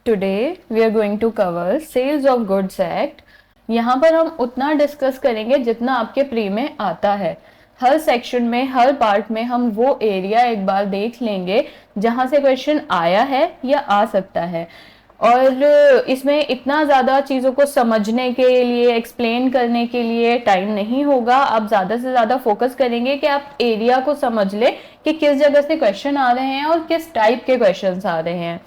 Today we are going to cover Sales of Goods Act. यहाँ पर हम उतना डिस्कस करेंगे जितना आपके प्री में आता है। हर सेक्शन में, हर पार्ट में हम वो एरिया एक बार देख लेंगे जहाँ से क्वेश्चन आया है या आ सकता है। और इसमें इतना ज़्यादा चीज़ों को समझने के लिए, एक्सप्लेन करने के लिए टाइम नहीं होगा। आप ज़्यादा से ज़्यादा फोकस करेंगे कि आप एरिया को समझ लें कि किस जगह से क्वेश्चन आ रहे हैं और किस टाइप के क्वेश्चंस आ रहे हैं।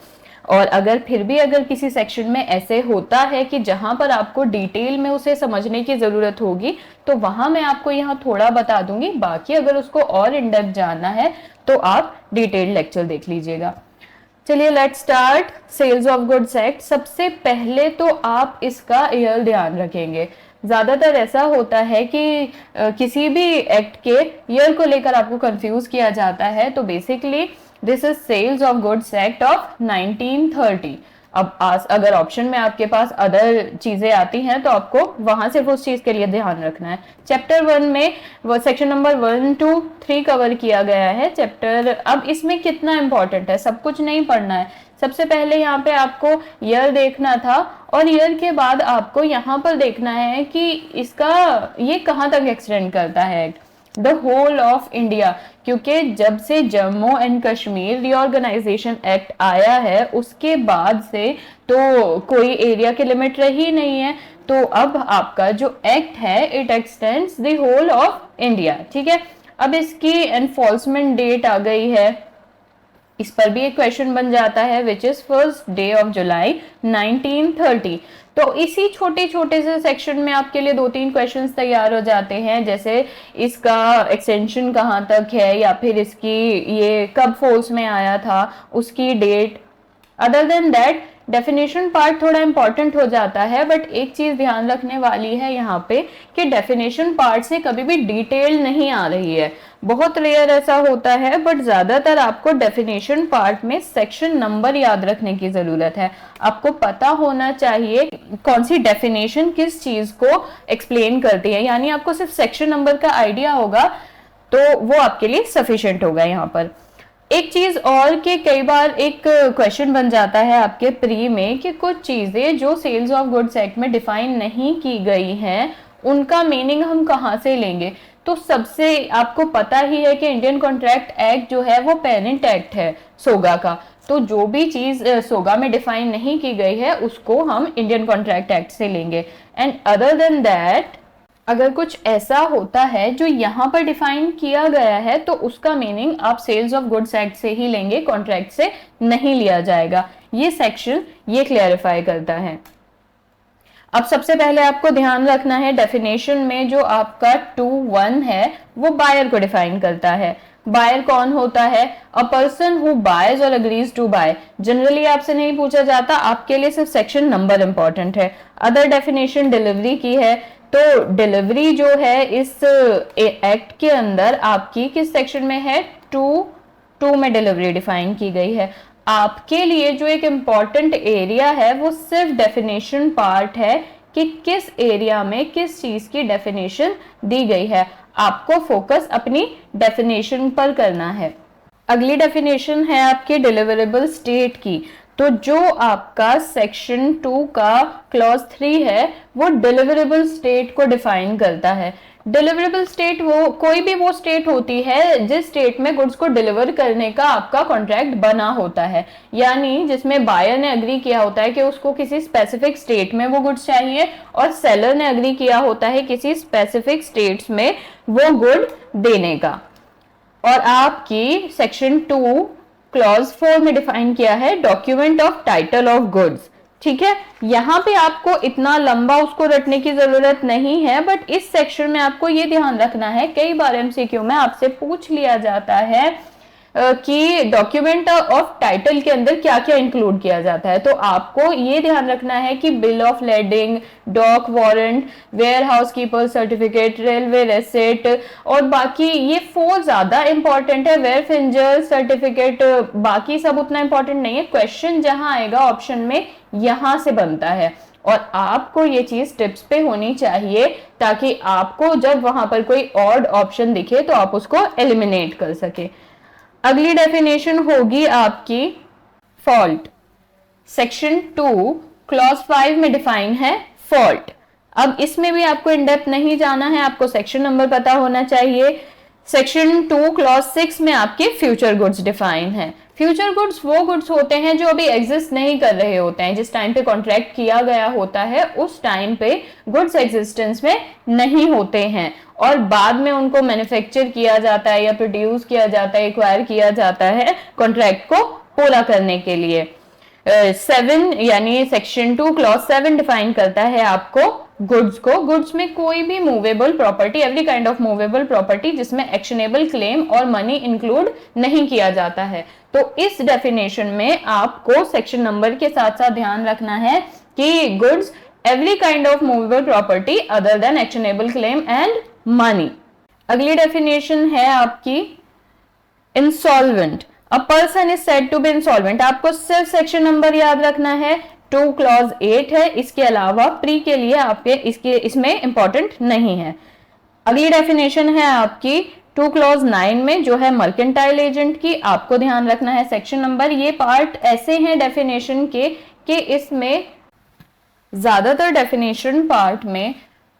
और अगर फिर भी अगर किसी सेक्शन में ऐसे होता है कि जहां पर आपको डिटेल में उसे समझने की ज़रूरत होगी, तो वहां मैं आपको यहाँ थोड़ा बता दूंगी। बाकी अगर उसको और इन डेप्थ जानना है तो आप डिटेल्ड लेक्चर देख लीजिएगा। चलिए let's start sales of goods act. सबसे पहले तो आप इसका ईयर ध्यान रखेंगे। ज़्यादातर ऐसा होता है कि किसी भी एक्ट के ईयर को लेकर आपको कंफ्यूज किया जाता है। तो basically this is sales of goods act of 1930। अब अगर ऑप्शन में आपके पास अदर चीजें आती हैं तो आपको वहां सिर्फ उस चीज के लिए ध्यान रखना है। चैप्टर 1 में वो सेक्शन नंबर 1 to 3 कवर किया गया है चैप्टर। अब इसमें कितना इंपॉर्टेंट है, सब कुछ नहीं पढ़ना है। सबसे पहले यहाँ पे आपको ईयर देखना था और ईयर के बाद आपको यहाँ पर देखना है कि इसका ये कहाँ तक एक्सटेंड करता है act, the whole of India. क्योंकि जब से Jammu and Kashmir reorganisation act आया है उसके बाद से तो कोई एरिया की लिमिट रही नहीं है। तो अब आपका जो एक्ट है it extends the whole of India. ठीक है, अब इसकी एनफोर्समेंट डेट आ गई है, इस पर भी एक क्वेश्चन बन जाता है which is 1st day of July 1930। तो इसी छोटे छोटे से सेक्शन में आपके लिए 2-3 क्वेश्चंस तैयार हो जाते हैं, जैसे इसका एक्सटेंशन कहाँ तक है या फिर इसकी ये कब फोर्स में आया था, उसकी date. Other than that definition part थोड़ा इंपॉर्टेंट हो जाता है, बट एक चीज ध्यान रखने वाली है यहाँ पे कि डेफिनेशन पार्ट से कभी भी डिटेल नहीं आ रही है। बहुत रेयर ऐसा होता है, बट ज्यादातर आपको डेफिनेशन पार्ट में सेक्शन नंबर याद रखने की जरूरत है। आपको पता होना चाहिए कौन सी डेफिनेशन किस चीज को एक्सप्लेन करती है, यानी आपको सिर्फ सेक्शन नंबर का आइडिया होगा तो वो आपके लिए सफिशिएंट होगा। यहाँ पर एक चीज और कि कई बार एक क्वेश्चन बन जाता है आपके प्री में कि कुछ चीजें जो सेल्स ऑफ गुड्स एक्ट में डिफाइन नहीं की गई हैं उनका मीनिंग हम कहाँ से लेंगे। तो सबसे आपको पता ही है कि इंडियन कॉन्ट्रैक्ट एक्ट जो है वो पेरेंट एक्ट है सोगा का। तो जो भी चीज सोगा में डिफाइन नहीं की गई है उसको हम इंडियन कॉन्ट्रैक्ट एक्ट से लेंगे। एंड अदर देन दैट अगर कुछ ऐसा होता है जो यहाँ पर डिफाइन किया गया है तो उसका मीनिंग आप सेल्स ऑफ गुड्स एक्ट से ही लेंगे, कॉन्ट्रैक्ट से नहीं लिया जाएगा। ये सेक्शन ये क्लैरिफाई करता है। अब सबसे पहले आपको ध्यान रखना है डेफिनेशन में जो आपका 2(1) है वो बायर को डिफाइन करता है। बायर कौन होता है? अ पर्सन हु बायज और अग्रीज टू बाय। जनरली आपसे नहीं पूछा जाता, आपके लिए सिर्फ सेक्शन नंबर इंपॉर्टेंट है। अदर डेफिनेशन डिलीवरी की है, तो डिलीवरी जो है इस एक्ट के अंदर आपकी किस सेक्शन में है? 2 में डिलीवरी डिफाइन की गई है। आपके लिए जो एक इम्पॉर्टेंट एरिया है वो सिर्फ डेफिनेशन पार्ट है कि किस एरिया में किस चीज की डेफिनेशन दी गई है। आपको फोकस अपनी डेफिनेशन पर करना है। अगली डेफिनेशन है आपकी डिलीवरेबल स्टेट की। तो जो आपका सेक्शन 2 का क्लॉज 3 है वो डिलीवरेबल स्टेट को डिफाइन करता है। डिलीवरेबल स्टेट वो कोई भी वो स्टेट होती है जिस स्टेट में गुड्स को डिलीवर करने का आपका कॉन्ट्रैक्ट बना होता है, यानी जिसमें बायर ने अग्री किया होता है कि उसको किसी स्पेसिफिक स्टेट में वो गुड्स चाहिए और सेलर ने अग्री किया होता है किसी स्पेसिफिक स्टेट्स में वो गुड देने का। और आपकी सेक्शन 2 क्लॉज 4 में डिफाइन किया है document of title of goods. ठीक है, यहाँ पे आपको इतना लंबा उसको रटने की जरूरत नहीं है, बट इस सेक्शन में आपको ये ध्यान रखना है, कई बार एमसीक्यू में आपसे पूछ लिया जाता है कि डॉक्यूमेंट ऑफ टाइटल के अंदर क्या क्या इंक्लूड किया जाता है। तो आपको ये ध्यान रखना है कि bill of lading, dock warrant, warehouse keeper certificate, railway receipt और बाकी ये 4 ज्यादा इंपॉर्टेंट है। वेयर फिंजर सर्टिफिकेट, बाकी सब उतना इंपॉर्टेंट नहीं है। क्वेश्चन जहां आएगा ऑप्शन में यहां से बनता है और आपको ये चीज टिप्स पे होनी चाहिए ताकि आपको जब वहां पर कोई ऑड ऑप्शन दिखे तो आप उसको एलिमिनेट कर सके। अगली डेफिनेशन होगी आपकी फॉल्ट। सेक्शन 2 क्लॉज 5 में डिफाइन है फॉल्ट। अब इसमें भी आपको इन डेप्थ नहीं जाना है, आपको सेक्शन नंबर पता होना चाहिए। सेक्शन 2 क्लॉज 6 में आपके फ्यूचर गुड्स डिफाइन है। फ्यूचर गुड्स वो गुड्स होते हैं जो अभी एग्जिस्ट नहीं कर रहे होते हैं, जिस टाइम पे कॉन्ट्रैक्ट किया गया होता है उस टाइम पे गुड्स एग्जिस्टेंस में नहीं होते हैं और बाद में उनको मैन्युफैक्चर किया जाता है या प्रोड्यूस किया जाता है, एक्वायर किया जाता है कॉन्ट्रैक्ट को पूरा करने के लिए। 7 यानी सेक्शन 2 क्लॉज 7 डिफाइन करता है आपको गुड्स को। गुड्स में कोई भी movable property, every kind of movable property जिसमें एक्शनेबल क्लेम और मनी इंक्लूड नहीं किया जाता है। तो इस डेफिनेशन में आपको सेक्शन नंबर के साथ साथ ध्यान रखना है कि goods every kind of movable property other than actionable claim and money. अगली डेफिनेशन है आपकी insolvent. A person is said to be insolvent. आपको सिर्फ सेक्शन नंबर याद रखना है, 2 क्लॉज 8 है, इसके अलावा प्री के लिए आपके इसमें इंपॉर्टेंट नहीं है। अगली डेफिनेशन है आपकी 2 क्लॉज 9 में जो है मर्केंटाइल एजेंट की। आपको ध्यान रखना है सेक्शन नंबर। ये पार्ट ऐसे हैं डेफिनेशन के कि इसमें ज्यादातर डेफिनेशन पार्ट में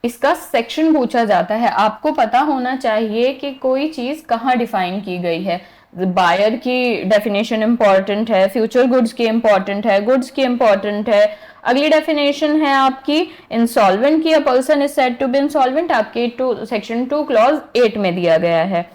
इसका सेक्शन पूछा जाता है। आपको पता होना चाहिए कि कोई चीज कहाँ डिफाइन की गई है। बायर की डेफिनेशन इंपॉर्टेंट है, फ्यूचर गुड्स की इंपॉर्टेंट है, गुड्स की इंपॉर्टेंट है। अगली डेफिनेशन है आपकी इंसॉल्वेंट की। A person is said to be insolvent, आपके सेक्शन 2 क्लॉज 8 में दिया गया है।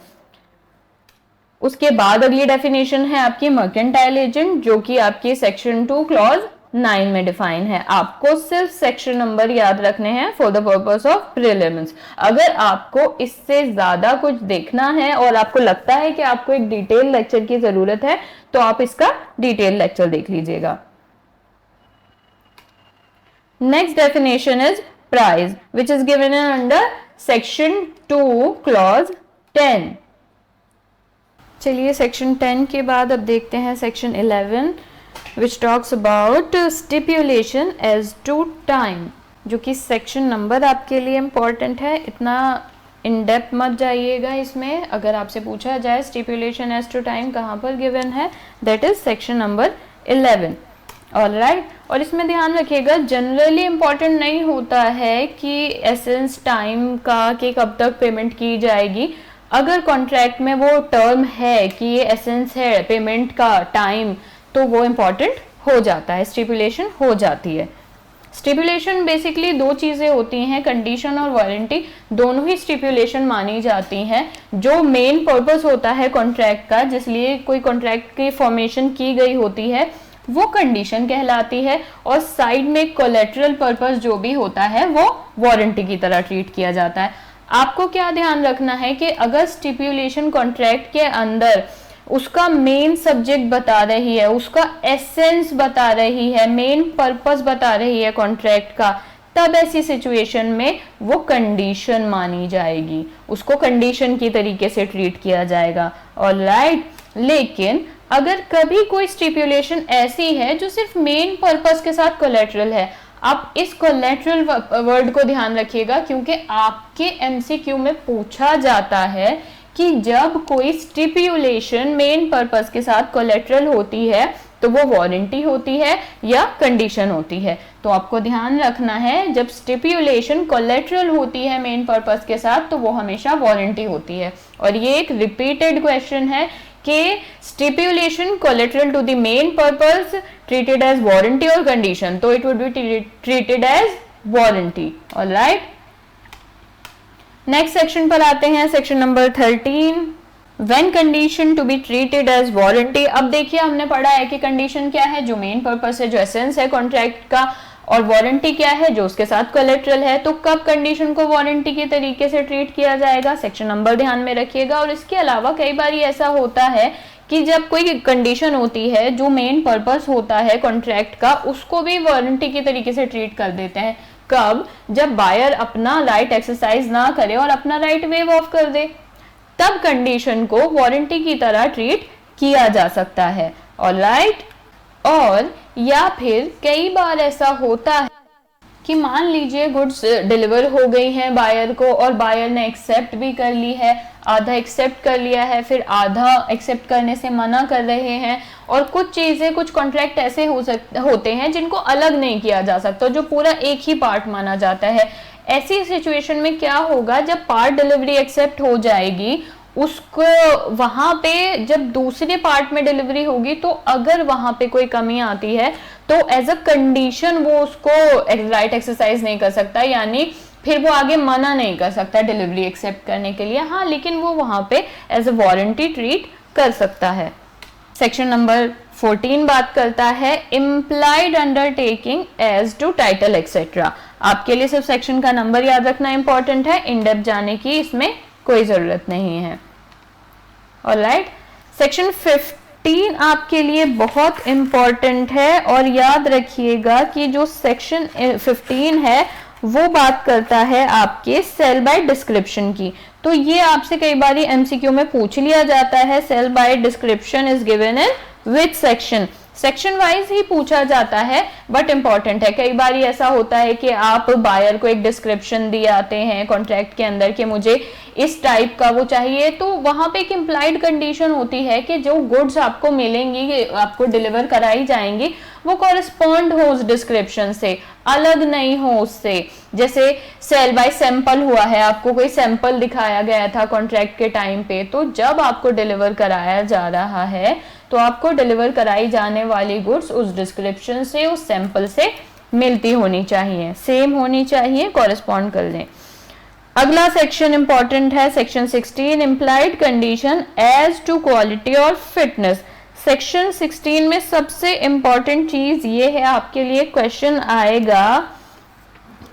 उसके बाद अगली डेफिनेशन है आपकी मर्केंटाइल एजेंट जो कि आपकी सेक्शन 2 क्लॉज 9 में डिफाइन है। आपको सिर्फ सेक्शन नंबर याद रखने हैं for the purpose of prelims. अगर आपको इससे ज्यादा कुछ देखना है और आपको लगता है कि आपको एक डिटेल लेक्चर की जरूरत है तो आप इसका डिटेल लेक्चर देख लीजिएगा। Next definition is price which is given in under section 2 clause 10। चलिए सेक्शन 10 के बाद अब देखते हैं section 11 which talks about stipulation as to time, जो कि सेक्शन नंबर आपके लिए इम्पॉर्टेंट है। इतना इन डेप्थ मत जाइएगा इसमें। अगर आपसे पूछा जाए स्टिपुलेशन एज टू टाइम कहाँ पर गिवन है, that is section number 11। Alright, और इसमें ध्यान रखिएगा जनरली इंपॉर्टेंट नहीं होता है कि एसेंस टाइम का कि कब तक पेमेंट की जाएगी। अगर कॉन्ट्रैक्ट में वो टर्म है कि ये एसेंस है पेमेंट का टाइम, तो वो इंपॉर्टेंट हो जाता है, स्टिपुलेशन हो जाती है। स्टिपुलेशन बेसिकली दो चीजें होती हैं, कंडीशन और वारंटी, दोनों ही स्टिपुलेशन मानी जाती हैं। जो मेन पर्पस होता है कॉन्ट्रैक्ट का, जिसलिए कोई कॉन्ट्रैक्ट की फॉर्मेशन की गई होती है, वो कंडीशन कहलाती है। और साइड में कोलैटरल पर्पस जो भी होता है वो वारंटी की तरह ट्रीट किया जाता है। आपको क्या ध्यान रखना है कि अगर स्टिपुलेशन कॉन्ट्रैक्ट के अंदर उसका मेन सब्जेक्ट बता रही है, उसका एसेंस बता रही है, मेन पर्पस बता रही है कॉन्ट्रैक्ट का, तब ऐसी सिचुएशन में वो कंडीशन मानी जाएगी, उसको कंडीशन की तरीके से ट्रीट किया जाएगा। ऑलराइट, लेकिन अगर कभी कोई स्टिपुलेशन ऐसी है जो सिर्फ मेन पर्पस के साथ कोलैटरल है, आप इस कोलैटरल वर्ड को ध्यान रखिएगा क्योंकि आपके एमसीक्यू में पूछा जाता है कि जब कोई स्टिपुलेशन मेन पर्पस के साथ कोलैटरल होती है तो वो वारंटी होती है या कंडीशन होती है। तो आपको ध्यान रखना है जब स्टिपुलेशन कोलैटरल होती है मेन पर्पस के साथ तो वो हमेशा वारंटी होती है। और ये एक रिपीटेड क्वेश्चन है कि stipulation collateral to the main purpose treated as warranty और कंडीशन, तो it would be treated as warranty. Alright, next section पर आते हैं, section number 13, when condition to be treated as warranty. अब देखिए हमने पढ़ा है कि कंडीशन क्या है, जो मेन पर्पस है, जो एसेंस है कॉन्ट्रैक्ट का, और वारंटी क्या है, जो उसके साथ कोलैटरल है। तो कब कंडीशन को वारंटी के तरीके से ट्रीट किया जाएगा, सेक्शन नंबर ध्यान में रखिएगा। और इसके अलावा कई बार ऐसा होता है कि जब कोई कंडीशन होती है जो मेन पर्पस होता है कॉन्ट्रैक्ट का, उसको भी वारंटी के तरीके से ट्रीट कर देते हैं। कब, जब बायर अपना राइट एक्सरसाइज ना करे और अपना राइट वेव ऑफ कर दे, तब कंडीशन को वारंटी की तरह ट्रीट किया जा सकता है। ऑलराइट, और या फिर कई बार ऐसा होता है कि मान लीजिए गुड्स डिलीवर हो गई हैं बायर को और बायर ने एक्सेप्ट भी कर ली है, आधा एक्सेप्ट कर लिया है, फिर आधा एक्सेप्ट करने से मना कर रहे हैं, और कुछ चीज़ें, कुछ कॉन्ट्रैक्ट ऐसे होते हैं जिनको अलग नहीं किया जा सकता, जो पूरा एक ही पार्ट माना जाता है। ऐसी सिचुएशन में क्या होगा, जब पार्ट डिलीवरी एक्सेप्ट हो जाएगी, उसको वहां पे जब दूसरे पार्ट में डिलीवरी होगी, तो अगर वहां पे कोई कमी आती है तो एज अ कंडीशन वो उसको राइट एक्सरसाइज नहीं कर सकता, यानी फिर वो आगे मना नहीं कर सकता डिलीवरी एक्सेप्ट करने के लिए। हाँ, लेकिन वो वहां पे एज अ वारंटी ट्रीट कर सकता है। सेक्शन नंबर 14 बात करता है implied undertaking as to title etcetera. आपके लिए सिर्फ सेक्शन का नंबर याद रखना इंपॉर्टेंट है, इन डेप्थ जाने की इसमें कोई जरूरत नहीं है। ऑलराइट, सेक्शन 15 आपके लिए बहुत इंपॉर्टेंट है, और याद रखिएगा कि जो सेक्शन 15 है वो बात करता है आपके सेल बाय डिस्क्रिप्शन की। तो ये आपसे कई बार एमसीक्यू में पूछ लिया जाता है, sale by description is given in which section. Section wise ही पूछा जाता है, बट इंपॉर्टेंट है। कई बार ऐसा होता है कि आप बायर को एक डिस्क्रिप्शन दिए आते हैं कॉन्ट्रैक्ट के अंदर कि मुझे इस टाइप का वो चाहिए, तो वहां पे एक इम्प्लाइड कंडीशन होती है कि जो गुड्स आपको मिलेंगी, आपको डिलीवर कराई जाएंगी, वो कॉरेस्पॉन्ड हो उस डिस्क्रिप्शन से, अलग नहीं हो उससे। जैसे सेल बाय सैंपल हुआ है, आपको कोई सैंपल दिखाया गया था कॉन्ट्रैक्ट के टाइम पे, तो जब आपको डिलीवर कराया जा रहा है तो आपको डिलीवर कराई जाने वाली गुड्स उस डिस्क्रिप्शन से, उस सैंपल से मिलती होनी चाहिए, सेम होनी चाहिए, कॉरेस्पॉन्ड कर लें। अगला सेक्शन इंपॉर्टेंट है, section 16 implied condition as to quality और फिटनेस। सेक्शन 16 में सबसे इंपॉर्टेंट चीज ये है, आपके लिए क्वेश्चन आएगा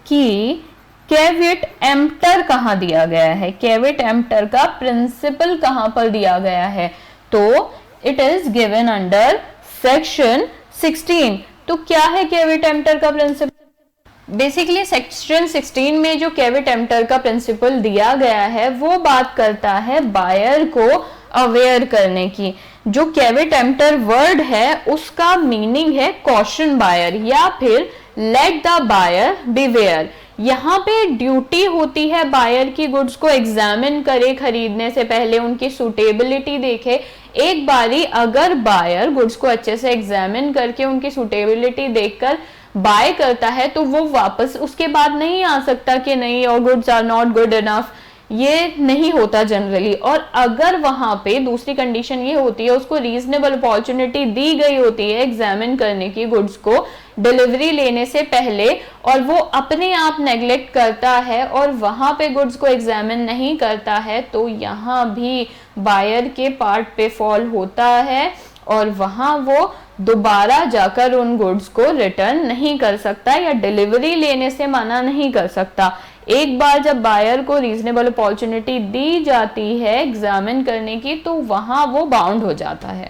कि कैविट एम्प्टर कहाँ दिया गया है, कैविट एम्प्टर का प्रिंसिपल कहाँ पर दिया गया है, तो it is given under section 16। तो क्या है कैविट एम्प्टर का प्रिंसिपल? बेसिकली सेक्शन 16 में जो कैविट एम्प्टर का प्रिंसिपल दिया गया है वो बात करता है बायर को अवेयर करने की। जो कैविट एम्प्टर वर्ड है उसका मीनिंग है कॉशन बायर या फिर लेट द बायर बिवेयर। यहाँ पे ड्यूटी होती है बायर की गुड्स को एग्जामिन करे, खरीदने से पहले उनकी सुटेबिलिटी देखे। एक बारी अगर बायर गुड्स को अच्छे से एग्जामिन करके उनकी सुटेबिलिटी देखकर बाय करता है तो वो वापस उसके बाद नहीं आ सकता कि नहीं और goods are not good enough, ये नहीं होता जनरली। और अगर वहां पे दूसरी कंडीशन ये होती है, उसको रीजनेबल अपॉर्चुनिटी दी गई होती है एग्जामिन करने की गुड्स को डिलीवरी लेने से पहले, और वो अपने आप नेग्लेक्ट करता है और वहां पे गुड्स को एग्जामिन नहीं करता है, तो यहाँ भी बायर के पार्ट पे फॉल होता है और वहां वो दोबारा जाकर उन गुड्स को रिटर्न नहीं कर सकता या डिलीवरी लेने से मना नहीं कर सकता। एक बार जब बायर को रीजनेबल अपॉर्चुनिटी दी जाती है एग्जामिन करने की तो वहां वो बाउंड हो जाता है।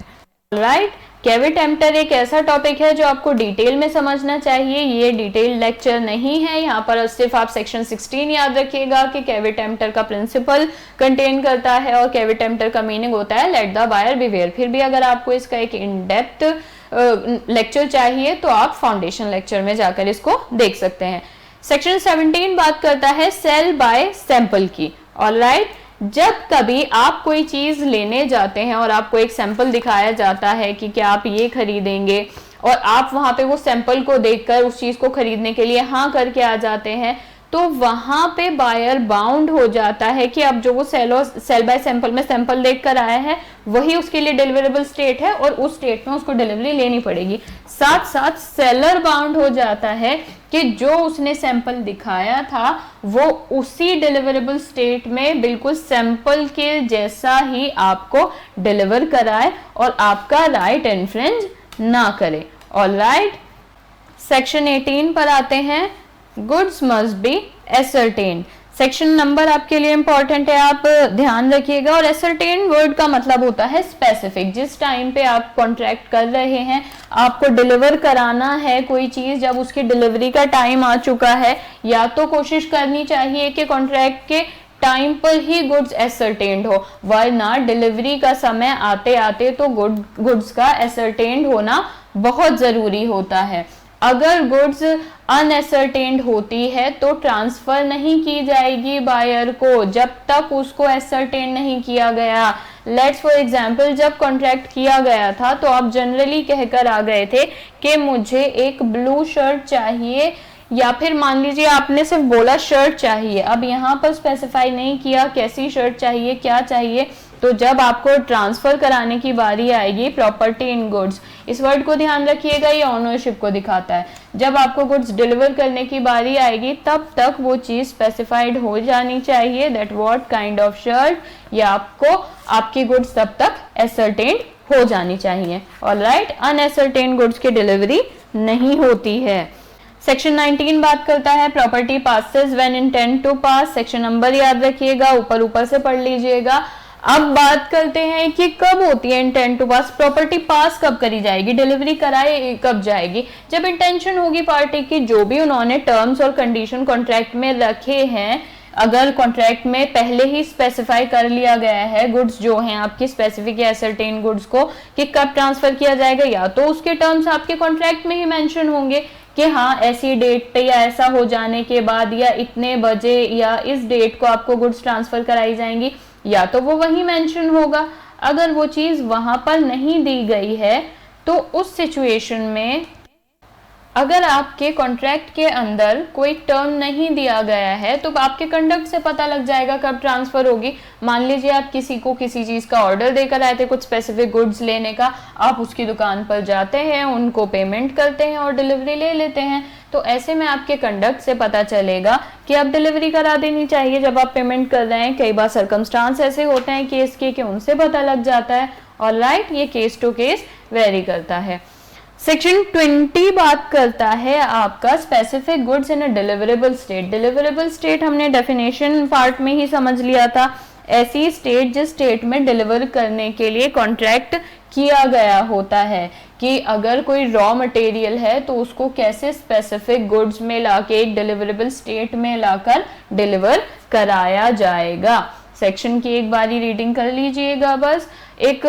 राइट, कैविट एम्प्टर एक ऐसा टॉपिक है जो आपको डिटेल में समझना चाहिए। ये डिटेल लेक्चर नहीं है, यहाँ पर सिर्फ आप सेक्शन 16 याद रखिएगा कि कैविट एम्प्टर का प्रिंसिपल कंटेन करता है और कैविट एम्प्टर का मीनिंग होता है लेट द बायर बिवेयर। फिर भी अगर आपको इसका एक इन डेप्थ लेक्चर चाहिए तो आप फाउंडेशन लेक्चर में जाकर इसको देख सकते हैं। सेक्शन 17 बात करता है सेल बाय सैंपल की। ऑलराइट, जब कभी आप कोई चीज लेने जाते हैं और आपको एक सैंपल दिखाया जाता है कि क्या आप ये खरीदेंगे और आप वहां पे वो सैंपल को देखकर उस चीज को खरीदने के लिए हाँ करके आ जाते हैं, तो वहां पे बायर बाउंड हो जाता है कि अब जो वो सेल बाय सैंपल में सैंपल देखकर आया है वही उसके लिए डिलीवरेबल स्टेट है और उस स्टेट में उसको डिलीवरी लेनी पड़ेगी। साथ साथ सेलर बाउंड हो जाता है कि जो उसने सैंपल दिखाया था वो उसी डिलीवरेबल स्टेट में बिल्कुल सैंपल के जैसा ही आपको डिलीवर कराए और आपका राइट इन्फ्रिंज ना करे। ऑलराइट, सेक्शन 18 पर आते हैं। Goods must be ascertain. Section number आपके लिए इंपॉर्टेंट है, आप ध्यान रखिएगा। और एसर्टेन वर्ड का मतलब होता है स्पेसिफिक। जिस टाइम पे आप कॉन्ट्रैक्ट कर रहे हैं, आपको डिलीवर कराना है कोई चीज, जब उसकी डिलीवरी का टाइम आ चुका है, या तो कोशिश करनी चाहिए कि कॉन्ट्रैक्ट के टाइम पर ही गुड्स एसर्टेन्ड हो, वरना डिलीवरी का समय आते आते तो गुड्स का एसर्टेन्ड होना बहुत जरूरी होता है। अगर गुड्स अनएसर्टेन्ड होती है तो ट्रांसफर नहीं की जाएगी बायर को जब तक उसको एसर्टेन नहीं किया गया। लेट्स फॉर एग्जाम्पल, जब कॉन्ट्रैक्ट किया गया था तो आप जनरली कहकर आ गए थे कि मुझे एक ब्लू शर्ट चाहिए, या फिर मान लीजिए आपने सिर्फ बोला शर्ट चाहिए, अब यहाँ पर स्पेसिफाई नहीं किया कैसी शर्ट चाहिए, क्या चाहिए। तो जब आपको ट्रांसफर कराने की बारी आएगी, प्रॉपर्टी इन गुड्स, इस वर्ड को ध्यान रखिएगा, ये ओनरशिप को दिखाता है। जब आपको गुड्स डिलीवर करने की बारी आएगी तब तक वो चीज स्पेसिफाइड हो जानी चाहिए, that what kind of shirt, या आपको आपकी गुड्स तब तक एसर्टेन्ड हो जानी चाहिए। ऑलराइट, अनएसर्टेन्ड गुड्स की डिलीवरी नहीं होती है। सेक्शन 19 बात करता है property passes when intend to pass. Section number याद रखिएगा, ऊपर से पढ़ लीजिएगा। अब बात करते हैं कि कब होती है इंटेंट टू पास, प्रॉपर्टी पास कब करी जाएगी, डिलीवरी कराई कब जाएगी। जब इंटेंशन होगी पार्टी की, जो भी उन्होंने टर्म्स और कंडीशन कॉन्ट्रैक्ट में रखे हैं, अगर कॉन्ट्रैक्ट में पहले ही स्पेसिफाई कर लिया गया है गुड्स जो हैं आपकी स्पेसिफिक या सर्टेन गुड्स को कि कब ट्रांसफर किया जाएगा, या तो उसके टर्म्स आपके कॉन्ट्रैक्ट में ही मेंशन होंगे कि हाँ ऐसी डेट पे या ऐसा हो जाने के बाद या इतने बजे या इस डेट को आपको गुड्स ट्रांसफर कराई जाएंगी, या तो वो वही मेंशन होगा। अगर वो चीज वहां पर नहीं दी गई है तो उस सिचुएशन में अगर आपके कॉन्ट्रैक्ट के अंदर कोई टर्म नहीं दिया गया है तो आपके कंडक्ट से पता लग जाएगा कब ट्रांसफर होगी। मान लीजिए आप किसी को किसी चीज का ऑर्डर देकर आए थे, कुछ स्पेसिफिक गुड्स लेने का, आप उसकी दुकान पर जाते हैं, उनको पेमेंट करते हैं और डिलीवरी ले लेते हैं, तो ऐसे में आपके कंडक्ट से पता चलेगा कि आप डिलीवरी करा देनी चाहिए जब आप पेमेंट कर रहे हैं। कई बार सर्कमस्टांस ऐसे होते हैं केस के कि उनसे पता लग जाता है। ऑलराइट, ये केस टू केस वेरी करता है। सेक्शन 20 बात करता है आपका specific goods in a deliverable state. Deliverable state हमने डेफिनेशन पार्ट में ही समझ लिया था, ऐसी स्टेट जिस स्टेट में डिलीवर करने के लिए कॉन्ट्रैक्ट किया गया होता है कि अगर कोई रॉ मटेरियल है तो उसको कैसे स्पेसिफिक गुड्स में लाके एक डिलीवरेबल स्टेट में लाकर डिलीवर कराया जाएगा। सेक्शन की एक बारी रीडिंग कर लीजिएगा बस। एक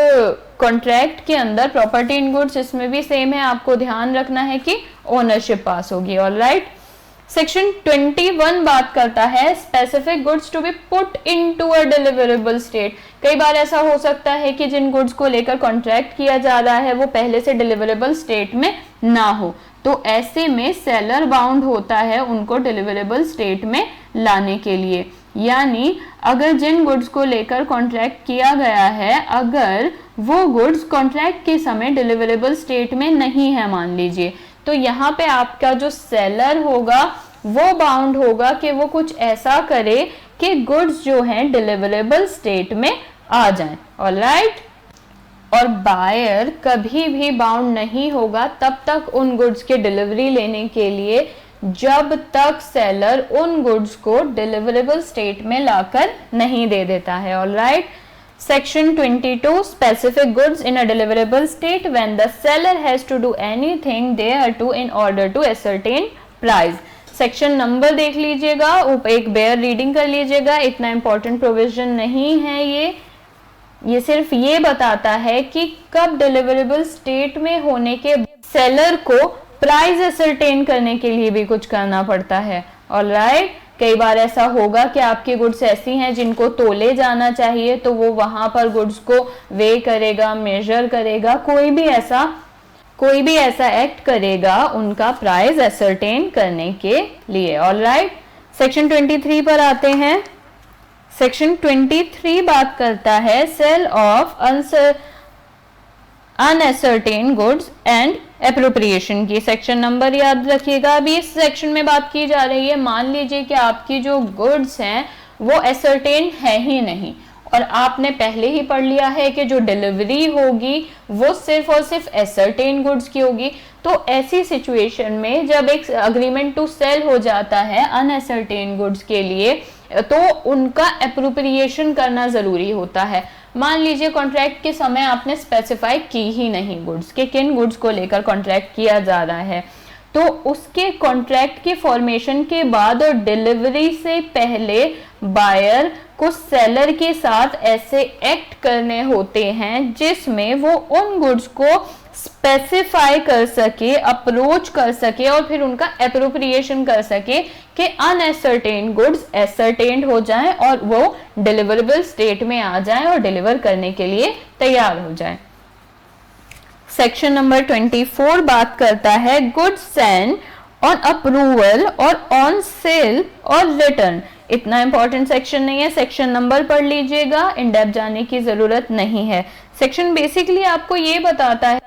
कॉन्ट्रैक्ट के अंदर प्रॉपर्टी इन गुड्स, इसमें भी सेम है, आपको ध्यान रखना है कि ओनरशिप पास होगी। ऑलराइट, सेक्शन 21 बात करता है specific goods to be put into a deliverable state. कई बार ऐसा हो सकता है कि जिन गुड्स को लेकर कॉन्ट्रैक्ट किया जा रहा है वो पहले से डिलीवरेबल स्टेट में ना हो, तो ऐसे में सेलर बाउंड होता है उनको डिलीवरेबल स्टेट में लाने के लिए। यानी अगर जिन गुड्स को लेकर कॉन्ट्रैक्ट किया गया है, अगर वो गुड्स कॉन्ट्रैक्ट के समय डिलीवरेबल स्टेट में नहीं है मान लीजिए, तो यहाँ पे आपका जो सेलर होगा वो बाउंड होगा कि वो कुछ ऐसा करे कि गुड्स जो हैं डिलीवरेबल स्टेट में आ जाएं। ऑलराइट, और बायर कभी भी बाउंड नहीं होगा तब तक उन गुड्स के डिलीवरी लेने के लिए जब तक सेलर उन गुड्स को डिलीवरेबल स्टेट में लाकर नहीं दे देता है। Alright, section 22 specific goods in a deliverable state when the seller has to do anything thereto in order to ascertain price. Section number देख लीजिएगा, एक बेयर रीडिंग कर लीजिएगा, इतना इंपॉर्टेंट प्रोविजन नहीं है ये सिर्फ ये बताता है कि कब डिलीवरेबल स्टेट में होने के सेलर को प्राइस असर्टेन करने के लिए भी कुछ करना पड़ता है। ऑलराइट, कई बार ऐसा होगा कि आपकी गुड्स ऐसी हैं जिनको तोले जाना चाहिए, तो वो वहां पर गुड्स को वे करेगा, मेजर करेगा, कोई भी ऐसा एक्ट करेगा उनका प्राइस असर्टेन करने के लिए। ऑलराइट, सेक्शन 23 पर आते हैं। सेक्शन 23 बात करता है sale of unascertained goods and appropriation की। सेक्शन नंबर याद रखिएगा। अभी इस सेक्शन में बात की जा रही है, मान लीजिए कि आपकी जो गुड्स हैं वो असर्टेन है ही नहीं और आपने पहले ही पढ़ लिया है कि जो डिलीवरी होगी वो सिर्फ और सिर्फ असर्टेन गुड्स की होगी। तो ऐसी सिचुएशन में जब एक अग्रीमेंट टू सेल हो जाता है अनअसर्टेन गुड्स के लिए, तो उनका एप्रोप्रिएशन करना जरूरी होता है। मान लीजिए कॉन्ट्रैक्ट के समय आपने स्पेसिफाई की ही नहीं गुड्स के किन गुड्स को लेकर कॉन्ट्रैक्ट किया जा रहा है, तो उसके कॉन्ट्रैक्ट के फॉर्मेशन के बाद और डिलीवरी से पहले बायर को सेलर के साथ ऐसे एक्ट करने होते हैं जिसमें वो उन गुड्स को स्पेसिफाई कर सके, अप्रोच कर सके और फिर उनका एप्रोप्रिएशन कर सके कि अनएसर्टेन गुड्स एसर्टेन्ड हो जाएं और वो डिलीवरेबल स्टेट में आ जाएं और डिलीवर करने के लिए तैयार हो जाएं। सेक्शन नंबर 24 बात करता है गुड्स सेंड ऑन अप्रूवल और ऑन सेल और रिटर्न। इतना इंपॉर्टेंट सेक्शन नहीं है, सेक्शन नंबर पढ़ लीजिएगा, इन डेप्थ जाने की जरूरत नहीं है। सेक्शन बेसिकली आपको ये बताता है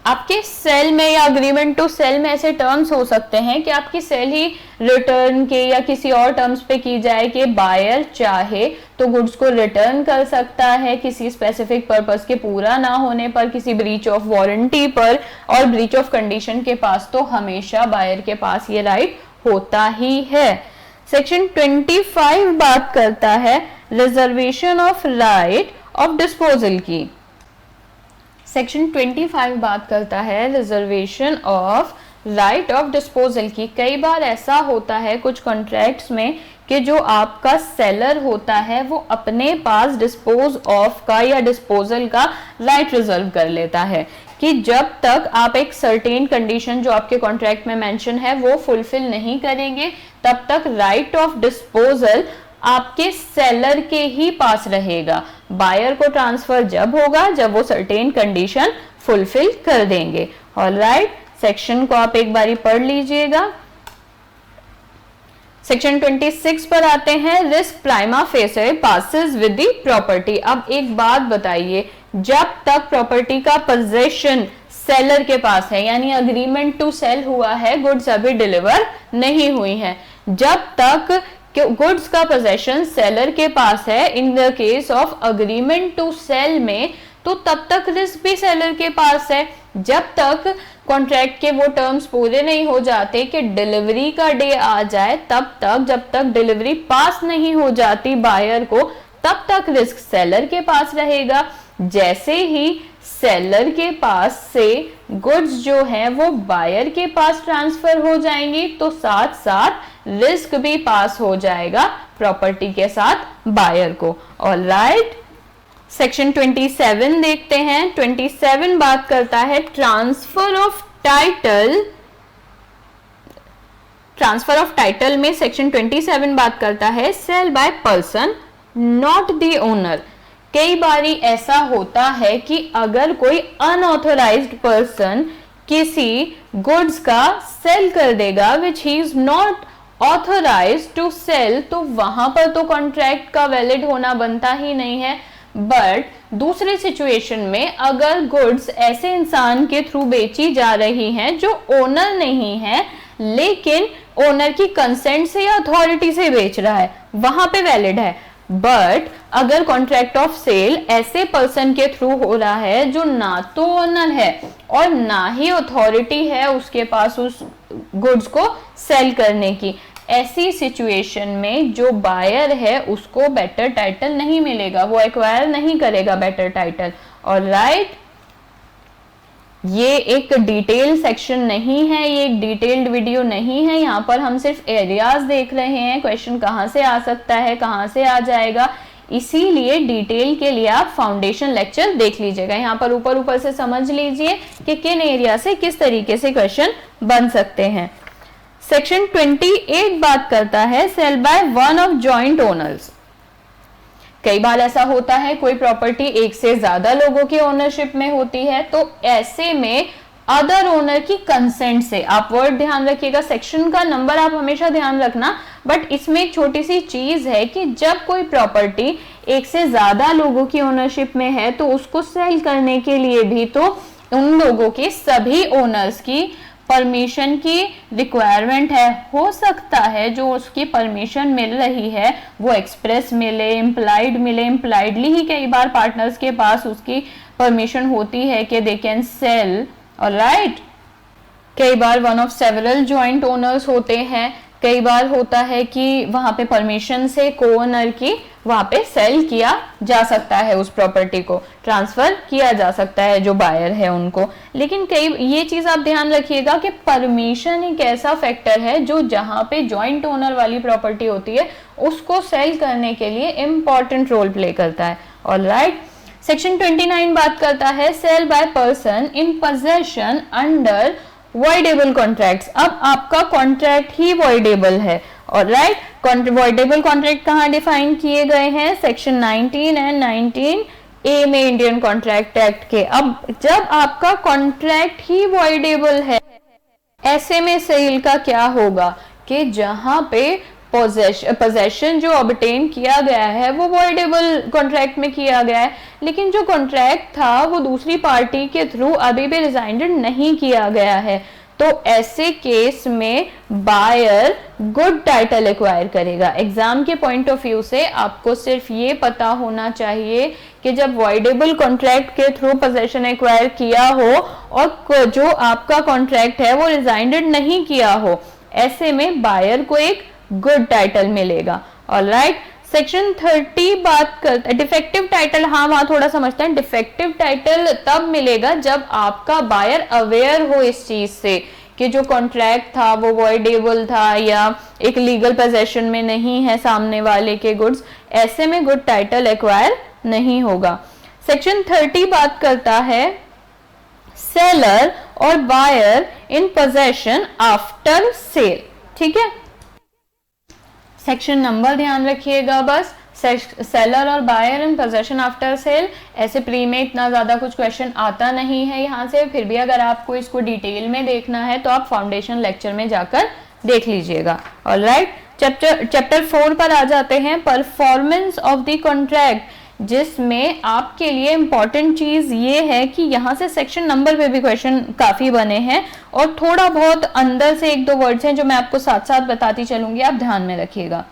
आपके सेल में या अग्रीमेंट टू सेल में ऐसे टर्म्स हो सकते हैं कि आपकी सेल ही रिटर्न के या किसी और टर्म्स पे की जाए कि बायर चाहे तो गुड्स को रिटर्न कर सकता है किसी स्पेसिफिक पर्पस के पूरा ना होने पर, किसी ब्रीच ऑफ वारंटी पर, और ब्रीच ऑफ कंडीशन के पास तो हमेशा बायर के पास ये राइट होता ही है। सेक्शन 25 बात करता है reservation of right of disposal की। सेक्शन 25 बात करता है reservation of right of disposal की। कई बार ऐसा होता है कुछ कॉन्ट्रैक्ट्स में कि जो आपका सेलर होता है वो अपने पास डिस्पोज ऑफ का या डिस्पोजल का राइट रिजर्व कर लेता है कि जब तक आप एक सर्टेन कंडीशन जो आपके कॉन्ट्रैक्ट में मेंशन है वो फुलफिल नहीं करेंगे तब तक राइट ऑफ डिस्पोजल आपके सेलर के ही पास रहेगा। बायर को ट्रांसफर जब होगा जब वो सर्टेन कंडीशन फुलफिल कर देंगे। ऑलराइट, सेक्शन को आप एक बारी पढ़ लीजिएगा। सेक्शन 26 पर आते हैं, risk prima facie passes with the property. अब एक बात बताइए, जब तक प्रॉपर्टी का पोजेशन सेलर के पास है यानी अग्रीमेंट टू सेल हुआ है, गुड्स अभी डिलीवर नहीं हुई है, जब तक गुड्स का पोजेशन सेलर के पास है in the case of agreement to sell में, तो तब तक रिस्क भी सेलर के पास है। जब तक कॉन्ट्रैक्ट के वो टर्म्स पूरे नहीं हो जाते कि डिलीवरी का डे आ जाए, तब तक जब तक डिलीवरी पास नहीं हो जाती बायर को, तब तक रिस्क सेलर के पास रहेगा। जैसे ही सेलर के पास से गुड्स जो हैं वो बायर के पास ट्रांसफर हो जाएंगी तो साथ साथ रिस्क भी पास हो जाएगा प्रॉपर्टी के साथ बायर को। ऑलराइट, सेक्शन 27 देखते हैं। 27 बात करता है transfer of title. Transfer of title में सेक्शन 27 बात करता है sale by person not the owner. कई बारी ऐसा होता है कि अगर कोई अनऑथराइज्ड पर्सन किसी गुड्स का सेल कर देगा which he is not authorised to sell, तो वहां पर तो कॉन्ट्रैक्ट का वैलिड होना बनता ही नहीं है। बट दूसरे सिचुएशन में अगर गुड्स ऐसे इंसान के थ्रू बेची जा रही हैं जो ओनर नहीं है लेकिन ओनर की कंसेंट से या अथॉरिटी से बेच रहा है, वहां पे वैलिड है। बट अगर कॉन्ट्रैक्ट ऑफ सेल ऐसे पर्सन के थ्रू हो रहा है जो ना तो ओनर है और ना ही अथॉरिटी है उसके पास उस गुड्स को सेल करने की, ऐसी सिचुएशन में जो बायर है उसको बेटर टाइटल नहीं मिलेगा, वो एक्वायर नहीं करेगा बेटर टाइटल। ऑलराइट, ये एक डिटेल सेक्शन नहीं है, ये एक डिटेल्ड वीडियो नहीं है, यहाँ पर हम सिर्फ एरियाज देख रहे हैं, क्वेश्चन कहाँ से आ सकता है, कहाँ से आ जाएगा, इसीलिए डिटेल के लिए आप फाउंडेशन लेक्चर देख लीजिएगा। यहाँ पर ऊपर ऊपर से समझ लीजिए कि किन एरिया से किस तरीके से क्वेश्चन बन सकते हैं। सेक्शन 28 बात करता है sale by one of joint owners. कई बार ऐसा होता है कोई प्रॉपर्टी एक से ज्यादा लोगों की ओनरशिप में होती है, तो ऐसे में अदर ओनर की कंसेंट से, आप वर्ड ध्यान रखिएगा, सेक्शन का नंबर आप हमेशा ध्यान रखना, बट इसमें एक छोटी सी चीज है कि जब कोई प्रॉपर्टी एक से ज्यादा लोगों की ओनरशिप में है तो उसको सेल करने के लिए भी तो उन लोगों के सभी ओनर्स की परमिशन की रिक्वायरमेंट है। हो सकता है जो उसकी परमिशन मिल रही है वो एक्सप्रेस मिले, इम्प्लाइड मिले, इम्प्लाइडली ही कई बार पार्टनर्स के पास उसकी परमिशन होती है कि दे कैन सेल। ऑलराइट, कई बार one of several joint owners होते हैं, कई बार होता है कि वहां पे परमिशन से को ओनर की वहां पे सेल किया जा सकता है, उस प्रॉपर्टी को ट्रांसफर किया जा सकता है जो बायर है उनको। लेकिन कई ये चीज आप ध्यान रखिएगा कि परमिशन एक ऐसा फैक्टर है जो जहां पे जॉइंट ओनर वाली प्रॉपर्टी होती है उसको सेल करने के लिए इंपॉर्टेंट रोल प्ले करता है। ऑलराइट, सेक्शन 29 बात करता है sale by person in possession under voidable contracts. अब आपका कॉन्ट्रैक्ट ही वॉइडेबल है, ऑलराइट। वॉइडेबल कॉन्ट्रैक्ट कहाँ डिफाइन किए गए हैं? सेक्शन 19 एंड 19A में इंडियन कॉन्ट्रैक्ट एक्ट के। अब जब आपका कॉन्ट्रैक्ट ही वॉइडेबल है, ऐसे में सेल का क्या होगा कि जहां पे पोजेशन जो ऑब्टेन किया गया है वो वॉइडेबल कॉन्ट्रैक्ट में किया गया है, लेकिन जो कॉन्ट्रैक्ट था वो दूसरी पार्टी के थ्रू अभी भी रिजाइंडेड नहीं किया गया है, तो ऐसे केस में बायर गुड टाइटल एक्वायर करेगा। एग्जाम के पॉइंट ऑफ व्यू से आपको सिर्फ ये पता होना चाहिए कि जब वॉइडेबल कॉन्ट्रैक्ट के थ्रू पोजेशन एक्वायर किया हो और जो आपका कॉन्ट्रैक्ट है वो रिजाइंडेड नहीं किया हो, ऐसे में बायर को एक गुड टाइटल मिलेगा, ऑलराइट। सेक्शन 30 बात करता है डिफेक्टिव टाइटल। हाँ, वहां थोड़ा समझते हैं। डिफेक्टिव टाइटल तब मिलेगा जब आपका बायर अवेयर हो इस चीज से कि जो कॉन्ट्रैक्ट था वो वॉइडेबल था या एक लीगल पोजेशन में नहीं है सामने वाले के गुड्स, ऐसे में गुड टाइटल एक्वायर नहीं होगा। सेक्शन 30 बात करता है सेलर और buyer in possession after sale, ठीक है। सेक्शन नंबर ध्यान रखिएगा बस, सेलर और buyer in possession after sale. ऐसे प्री में इतना ज्यादा कुछ क्वेश्चन आता नहीं है यहाँ से, फिर भी अगर आपको इसको डिटेल में देखना है तो आप फाउंडेशन लेक्चर में जाकर देख लीजिएगा, ऑलराइट। चैप्टर 4 पर आ जाते हैं, परफॉर्मेंस ऑफ द कॉन्ट्रैक्ट, जिसमें आपके लिए इंपॉर्टेंट चीज ये है कि यहाँ से सेक्शन नंबर पे भी क्वेश्चन काफी बने हैं और थोड़ा बहुत अंदर से एक दो वर्ड्स हैं जो मैं आपको साथ साथ बताती चलूंगी, आप ध्यान में रखिएगा।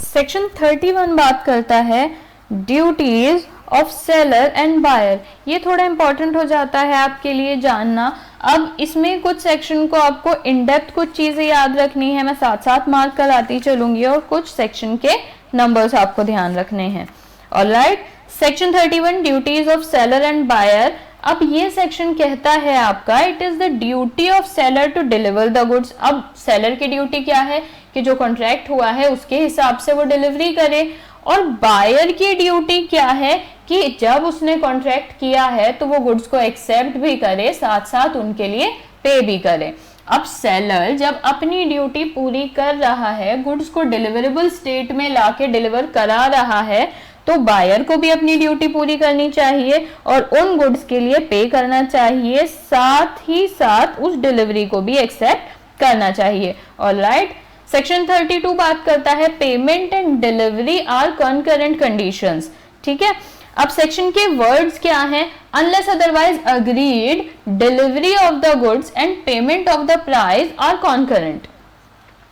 सेक्शन 31 बात करता है duties of seller and buyer. ये थोड़ा इंपॉर्टेंट हो जाता है आपके लिए जानना। अब इसमें कुछ सेक्शन को आपको इन डेप्थ कुछ चीजें याद रखनी है, मैं साथ साथ मार्क कराती चलूंगी, और कुछ सेक्शन के नंबर्स आपको ध्यान रखने हैं, alright. Section 31 duties of seller and buyer. अब ये सेक्शन कहता है आपका it is the duty of seller to deliver the goods. अब सेलर की ड्यूटी क्या है कि जो कॉन्ट्रैक्ट हुआ है उसके हिसाब से वो डिलीवरी करे, और बायर की ड्यूटी क्या है कि जब उसने कॉन्ट्रैक्ट किया है तो वो गुड्स को एक्सेप्ट भी करे, साथ साथ उनके लिए पे भी करे। अब सेलर जब अपनी ड्यूटी पूरी कर रहा है, गुड्स को डिलीवरेबल स्टेट में लाके डिलीवर करा रहा है, तो बायर को भी अपनी ड्यूटी पूरी करनी चाहिए और उन गुड्स के लिए पे करना चाहिए, साथ ही साथ उस डिलीवरी को भी एक्सेप्ट करना चाहिए, ऑलराइट। सेक्शन 32 बात करता है payment and delivery are concurrent conditions, ठीक है। अब सेक्शन के वर्ड्स क्या हैं? Unless otherwise agreed, delivery of the goods and payment of the price are concurrent,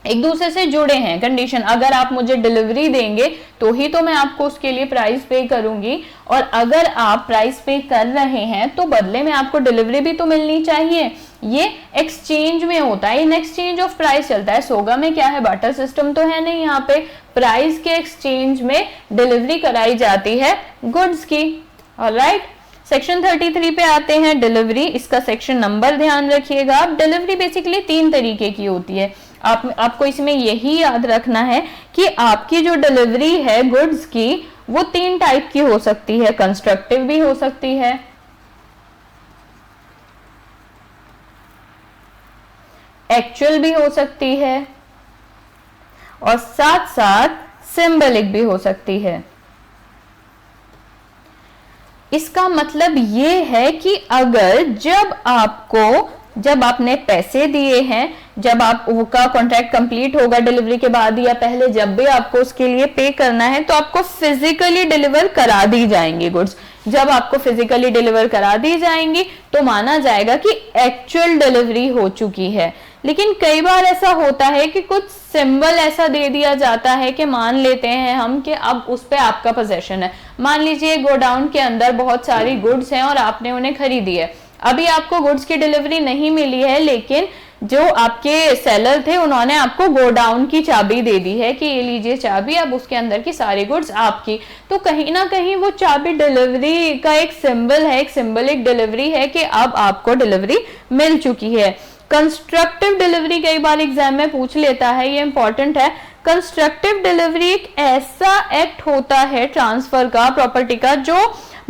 एक दूसरे से जुड़े हैं कंडीशन। अगर आप मुझे डिलीवरी देंगे तो ही तो मैं आपको उसके लिए प्राइस पे करूंगी, और अगर आप प्राइस पे कर रहे हैं तो बदले में आपको डिलीवरी भी तो मिलनी चाहिए। ये एक्सचेंज में होता है, इन एक्सचेंज ऑफ प्राइस चलता है। सोगा में क्या है, बाटर सिस्टम तो है नहीं, यहाँ पे प्राइस के एक्सचेंज में डिलीवरी कराई जाती है गुड्स की, ऑलराइट। सेक्शन 33 पे आते हैं डिलीवरी, इसका सेक्शन नंबर ध्यान रखिएगा। अब डिलीवरी बेसिकली 3 तरीके की होती है, आपको इसमें यही याद रखना है कि आपकी जो डिलीवरी है गुड्स की वो 3 टाइप की हो सकती है, कंस्ट्रक्टिव भी हो सकती है, एक्चुअल भी हो सकती है, और साथ साथ सिंबलिक भी हो सकती है। इसका मतलब ये है कि अगर जब आपने पैसे दिए हैं, जब आपका कॉन्ट्रैक्ट कंप्लीट होगा डिलीवरी के बाद या पहले, जब भी आपको उसके लिए पे करना है तो आपको फिजिकली डिलीवर करा दी जाएंगी गुड्स। जब आपको फिजिकली डिलीवर करा दी जाएंगी तो माना जाएगा कि एक्चुअल डिलीवरी हो चुकी है। लेकिन कई बार ऐसा होता है कि कुछ सिंबल ऐसा दे दिया जाता है कि मान लेते हैं हम कि अब उस पे आपका पोजेशन है। मान लीजिए गोडाउन के अंदर बहुत सारी गुड्स हैं और आपने उन्हें खरीदी है, अभी आपको गुड्स की डिलीवरी नहीं मिली है, लेकिन जो आपके सेलर थे उन्होंने आपको गोडाउन की चाबी दे दी है कि ये लीजिए चाबी, अब उसके अंदर की सारी गुड्स आपकी। तो कहीं ना कहीं वो चाबी डिलीवरी का एक सिंबल है, एक सिंबलिक डिलीवरी है कि अब आपको डिलीवरी मिल चुकी है। कंस्ट्रक्टिव डिलीवरी कई बार एग्जाम में पूछ लेता है, ये इंपॉर्टेंट है। कंस्ट्रक्टिव डिलीवरी एक ऐसा एक्ट होता है ट्रांसफर का, प्रॉपर्टी का, जो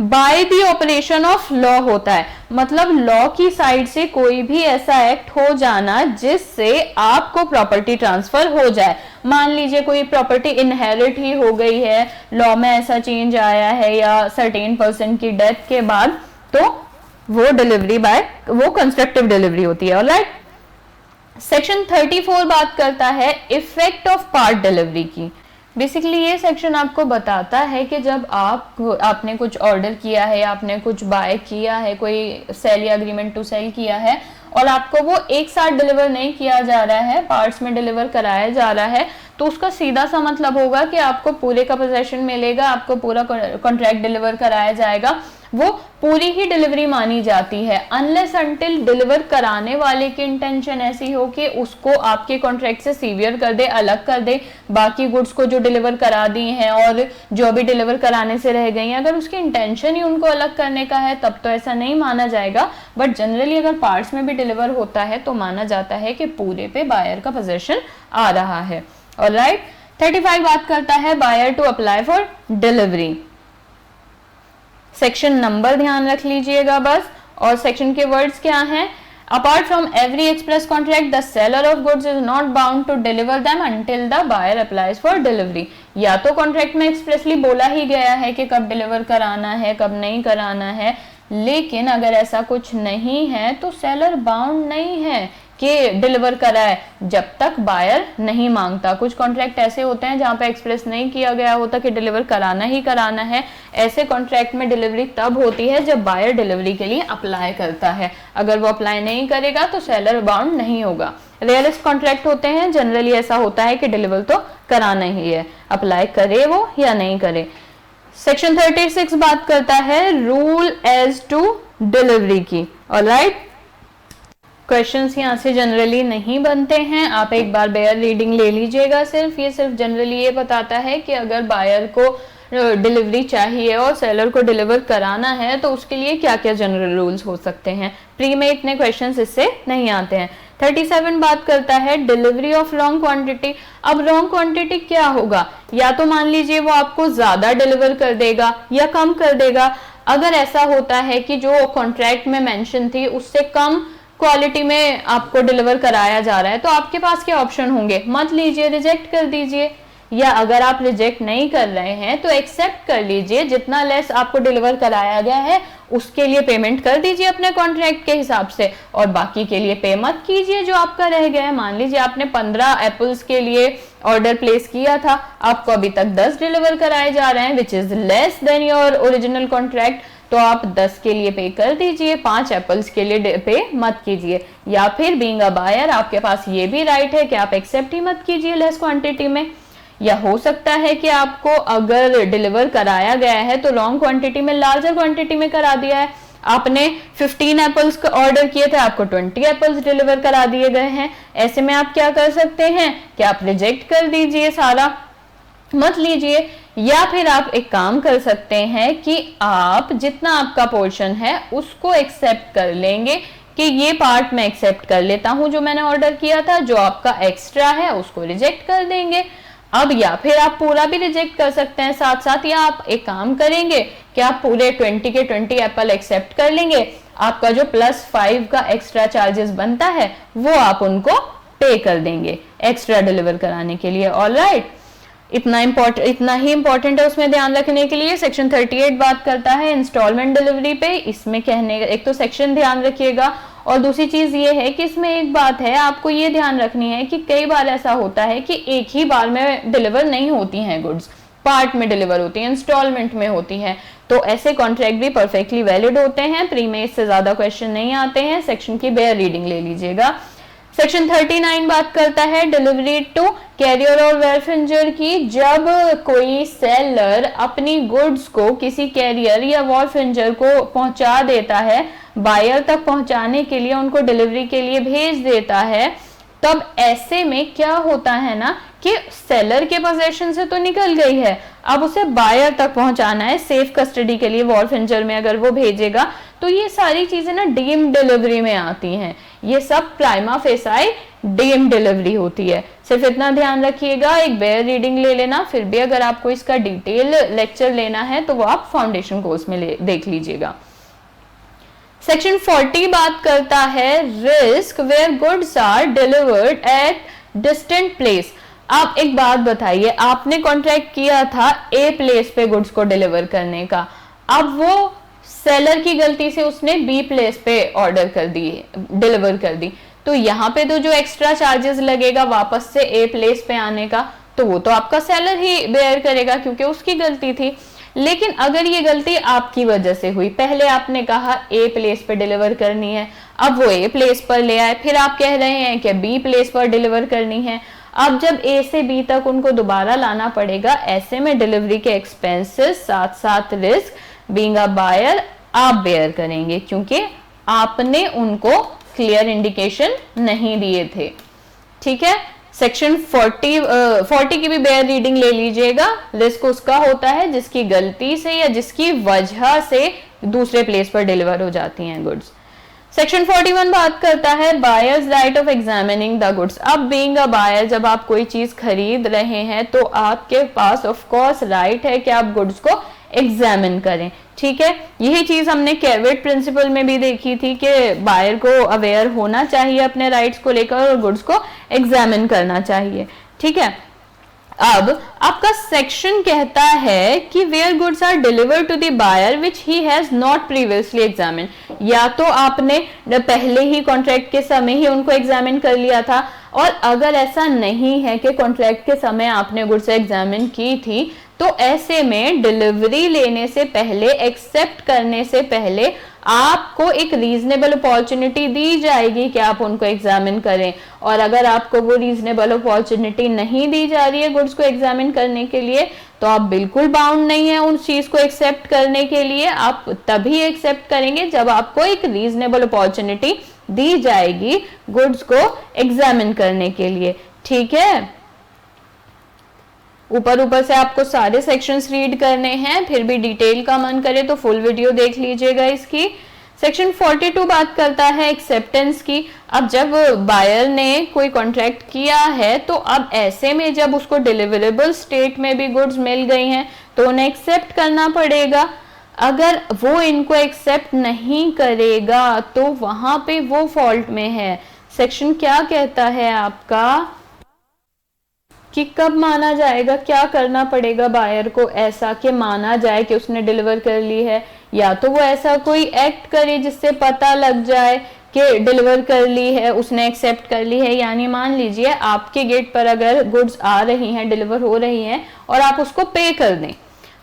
by the operation of law होता है। मतलब लॉ की साइड से कोई भी ऐसा एक्ट हो जाना जिससे आपको प्रॉपर्टी ट्रांसफर हो जाए। मान लीजिए कोई प्रॉपर्टी इनहेरिट ही हो गई है, लॉ में ऐसा चेंज आया है, या सर्टेन पर्सन की डेथ के बाद, तो वो डिलीवरी बाय, वो कंस्ट्रक्टिव डिलीवरी होती है। ऑलराइट, सेक्शन 34 बात करता है इफेक्ट ऑफ पार्ट डिलीवरी की। बेसिकली ये सेक्शन आपको बताता है कि जब आपने कुछ ऑर्डर किया है, आपने कुछ बाय किया है, कोई सेल या एग्रीमेंट टू सेल किया है, और आपको वो एक साथ डिलीवर नहीं किया जा रहा है, पार्ट्स में डिलीवर कराया जा रहा है, तो उसका सीधा सा मतलब होगा कि आपको पूरे का पोजेशन मिलेगा, आपको पूरा कॉन्ट्रैक्ट डिलीवर कराया जाएगा। वो पूरी ही डिलीवरी मानी जाती है, अनलेस अंटिल डिलीवर कराने वाले की इंटेंशन ऐसी हो कि उसको आपके कॉन्ट्रैक्ट से सीवियर कर दे, अलग कर दे, बाकी गुड्स को जो डिलीवर करा दी हैं और जो भी डिलीवर कराने से रह गई हैं, अगर उसकी इंटेंशन ही उनको अलग करने का है तब तो ऐसा नहीं माना जाएगा। बट जनरली अगर पार्ट्स में भी डिलीवर होता है तो माना जाता है कि पूरे पे बायर का पोजेशन आ रहा है। ऑलराइट, 35 बात करता है buyer to apply for delivery. Section number ध्यान रख लीजिएगा बस, और सेक्शन के वर्ड्स क्या हैं? Apart from every express contract the seller of goods is not bound to deliver them until the buyer applies for delivery. या तो कॉन्ट्रैक्ट में एक्सप्रेसली बोला ही गया है कि कब डिलीवर कराना है, कब नहीं कराना है, लेकिन अगर ऐसा कुछ नहीं है तो सेलर बाउंड नहीं है कि डिलीवर कराए जब तक बायर नहीं मांगता। कुछ कॉन्ट्रैक्ट ऐसे होते हैं जहां पे एक्सप्रेस नहीं किया गया होता कि डिलीवर कराना ही कराना है। ऐसे कॉन्ट्रैक्ट में डिलीवरी तब होती है जब बायर डिलीवरी के लिए अप्लाई करता है। अगर वो अप्लाई नहीं करेगा तो सेलर बाउंड नहीं होगा। रियलिस्ट कॉन्ट्रैक्ट होते हैं, जनरली ऐसा होता है कि डिलीवर तो कराना ही है, अप्लाई करे वो या नहीं करे। सेक्शन 36 बात करता है रूल एज टू डिलीवरी की। ऑलराइट, क्वेश्चंस यहाँ से जनरली नहीं बनते हैं, आप एक बार बेयर रीडिंग ले लीजिएगा। ये सिर्फ जनरली ये बताता है कि अगर बायर को डिलीवरी चाहिए और सेलर को डिलीवर कराना है तो उसके लिए क्या क्या जनरल रूल्स हो सकते हैं। प्री में इतने क्वेश्चंस इससे नहीं आते हैं। 37 बात करता है डिलीवरी ऑफ रॉन्ग क्वांटिटी। अब रॉन्ग क्वांटिटी क्या होगा? या तो मान लीजिए वो आपको ज्यादा डिलीवर कर देगा या कम कर देगा। अगर ऐसा होता है कि जो कॉन्ट्रैक्ट में मेंशन थी उससे कम क्वालिटी में आपको डिलीवर कराया जा रहा है तो आपके पास क्या ऑप्शन होंगे? मत लीजिए, रिजेक्ट कर दीजिए, या अगर आप रिजेक्ट नहीं कर रहे हैं तो एक्सेप्ट कर लीजिए, जितना लेस आपको डिलीवर कराया गया है उसके लिए पेमेंट कर दीजिए अपने कॉन्ट्रैक्ट के हिसाब से, और बाकी के लिए पे मत कीजिए जो आपका रह गया है। मान लीजिए आपने 15 एप्पल्स के लिए ऑर्डर प्लेस किया था, आपको अभी तक 10 डिलीवर कराए जा रहे हैं which is less than your original contract, तो आप 10 के लिए पे कर दीजिए, 5 एप्पल्स के लिए पे मत कीजिए। या फिर बीइंग अ बायर आपके पास ये भी राइट है कि आप एक्सेप्ट ही मत कीजिए लेस क्वांटिटी में। या हो सकता है कि आपको अगर डिलीवर कराया गया है तो रॉन्ग क्वांटिटी में लार्जर क्वांटिटी में करा दिया है। आपने 15 एप्पल्स का ऑर्डर किए थे, आपको 20 एप्पल्स डिलीवर करा दिए गए हैं। ऐसे में आप क्या कर सकते हैं कि आप रिजेक्ट कर दीजिए, सारा मत लीजिए। या फिर आप एक काम कर सकते हैं कि आप जितना आपका पोर्शन है उसको एक्सेप्ट कर लेंगे कि ये पार्ट मैं एक्सेप्ट कर लेता हूं जो मैंने ऑर्डर किया था, जो आपका एक्स्ट्रा है उसको रिजेक्ट कर देंगे। अब या फिर आप पूरा भी रिजेक्ट कर सकते हैं साथ साथ, या आप एक काम करेंगे कि आप पूरे 20 के 20 एप्पल एक्सेप्ट कर लेंगे, आपका जो +5 का एक्स्ट्रा चार्जेस बनता है वो आप उनको पे कर देंगे एक्स्ट्रा डिलीवर कराने के लिए। ऑलराइट, इतना ही इंपॉर्टेंट है उसमें ध्यान रखने के लिए। सेक्शन 38 बात करता है इंस्टॉलमेंट डिलीवरी पे। इसमें कहने एक तो सेक्शन ध्यान रखिएगा, और दूसरी चीज ये है कि इसमें एक बात है आपको ये ध्यान रखनी है कि कई बार ऐसा होता है कि एक ही बार में डिलीवर नहीं होती हैं गुड्स, पार्ट में डिलीवर होती हैं, इंस्टॉलमेंट में होती हैं, तो ऐसे कॉन्ट्रैक्ट भी परफेक्टली वैलिड होते हैं। प्री में इससे ज्यादा क्वेश्चन नहीं आते हैं। सेक्शन की बेयर रीडिंग ले लीजिएगा। सेक्शन 39 बात करता है डिलीवरी टू कैरियर और वेयरफिंजर की। जब कोई सेलर अपनी गुड्स को किसी कैरियर या वेयरफिंजर को पहुंचा देता है, बायर तक पहुंचाने के लिए उनको डिलीवरी के लिए भेज देता है, तब ऐसे में क्या होता है ना कि सेलर के पोजेशन से तो निकल गई है, अब उसे बायर तक पहुंचाना है सेफ कस्टडी के लिए। वॉल्फ इंजर में अगर वो भेजेगा तो ये सारी चीजें ना डीम्ड डिलीवरी में आती हैं, ये सब प्राइमा फेसाई डीम्ड डिलीवरी होती है। सिर्फ इतना ध्यान रखिएगा, एक बेयर रीडिंग ले लेना, फिर भी अगर आपको इसका डिटेल लेक्चर लेना है तो वो आप फाउंडेशन कोर्स में देख लीजिएगा। सेक्शन 40 बात करता है risk where goods are delivered at distant place. आप एक बात बताइए, आपने कॉन्ट्रैक्ट किया था ए प्लेस पे गुड्स को डिलीवर करने का, अब वो सेलर की गलती से उसने बी प्लेस पे ऑर्डर कर दी, डिलीवर कर दी, तो यहाँ पे तो जो एक्स्ट्रा चार्जेस लगेगा वापस से ए प्लेस पे आने का, तो वो तो आपका सेलर ही बेयर करेगा क्योंकि उसकी गलती थी। लेकिन अगर ये गलती आपकी वजह से हुई, पहले आपने कहा ए प्लेस पे डिलीवर करनी है, अब वो ए प्लेस पर ले आए, फिर आप कह रहे हैं कि बी प्लेस पर डिलीवर करनी है, अब जब ए से बी तक उनको दोबारा लाना पड़ेगा, ऐसे में डिलीवरी के एक्सपेंसेस साथ साथ रिस्क बीइंग अ बायर आप बेयर करेंगे क्योंकि आपने उनको क्लियर इंडिकेशन नहीं दिए थे। ठीक है, सेक्शन 40 की भी बेयर रीडिंग ले लीजिएगा। रिस्क उसका होता है जिसकी गलती से या जिसकी वजह से दूसरे प्लेस पर डिलीवर हो जाती हैं गुड्स। सेक्शन 41 बात करता है buyers right of examining the goods. अब बीइंग अ बायर जब आप कोई चीज खरीद रहे हैं तो आपके पास ऑफ कोर्स राइट है कि आप गुड्स को एग्जामिन करें। ठीक है, यही चीज हमने कैवेट प्रिंसिपल में भी देखी थी कि बायर को अवेयर होना चाहिए अपने राइट्स को लेकर और गुड्स को एग्जामिन करना चाहिए। ठीक है, अब आपका सेक्शन कहता है कि where goods are delivered to the buyer which he has not previously examine. या तो आपने पहले ही कॉन्ट्रैक्ट के समय ही उनको एग्जामिन कर लिया था, और अगर ऐसा नहीं है कि कॉन्ट्रैक्ट के समय आपने गुड्स एग्जामिन की थी, तो ऐसे में डिलीवरी लेने से पहले, एक्सेप्ट करने से पहले आपको एक रीजनेबल अपॉर्चुनिटी दी जाएगी कि आप उनको एग्जामिन करें। और अगर आपको वो रीजनेबल अपॉर्चुनिटी नहीं दी जा रही है गुड्स को एग्जामिन करने के लिए, तो आप बिल्कुल बाउंड नहीं है उस चीज को एक्सेप्ट करने के लिए। आप तभी एक्सेप्ट करेंगे जब आपको एक रीजनेबल अपॉर्चुनिटी दी जाएगी गुड्स को एग्जामिन करने के लिए। ठीक है, ऊपर से आपको सारे सेक्शंस रीड करने हैं, फिर भी डिटेल का मन करे तो फुल वीडियो देख लीजिएगा इसकी। सेक्शन 42 बात करता है एक्सेप्टेंस की। अब जब बायर ने कोई कॉन्ट्रैक्ट किया है तो अब ऐसे में जब उसको डिलीवरेबल स्टेट में भी गुड्स मिल गई हैं तो उन्हें एक्सेप्ट करना पड़ेगा। अगर वो इनको एक्सेप्ट नहीं करेगा तो वहां पे वो फॉल्ट में है। सेक्शन क्या कहता है आपका कि कब माना जाएगा, क्या करना पड़ेगा बायर को ऐसा कि माना जाए कि उसने डिलीवर कर ली है। या तो वो ऐसा कोई एक्ट करे जिससे पता लग जाए कि डिलीवर कर ली है, उसने एक्सेप्ट कर ली है। यानी मान लीजिए आपके गेट पर अगर गुड्स आ रही हैं, डिलीवर हो रही हैं और आप उसको पे कर दें।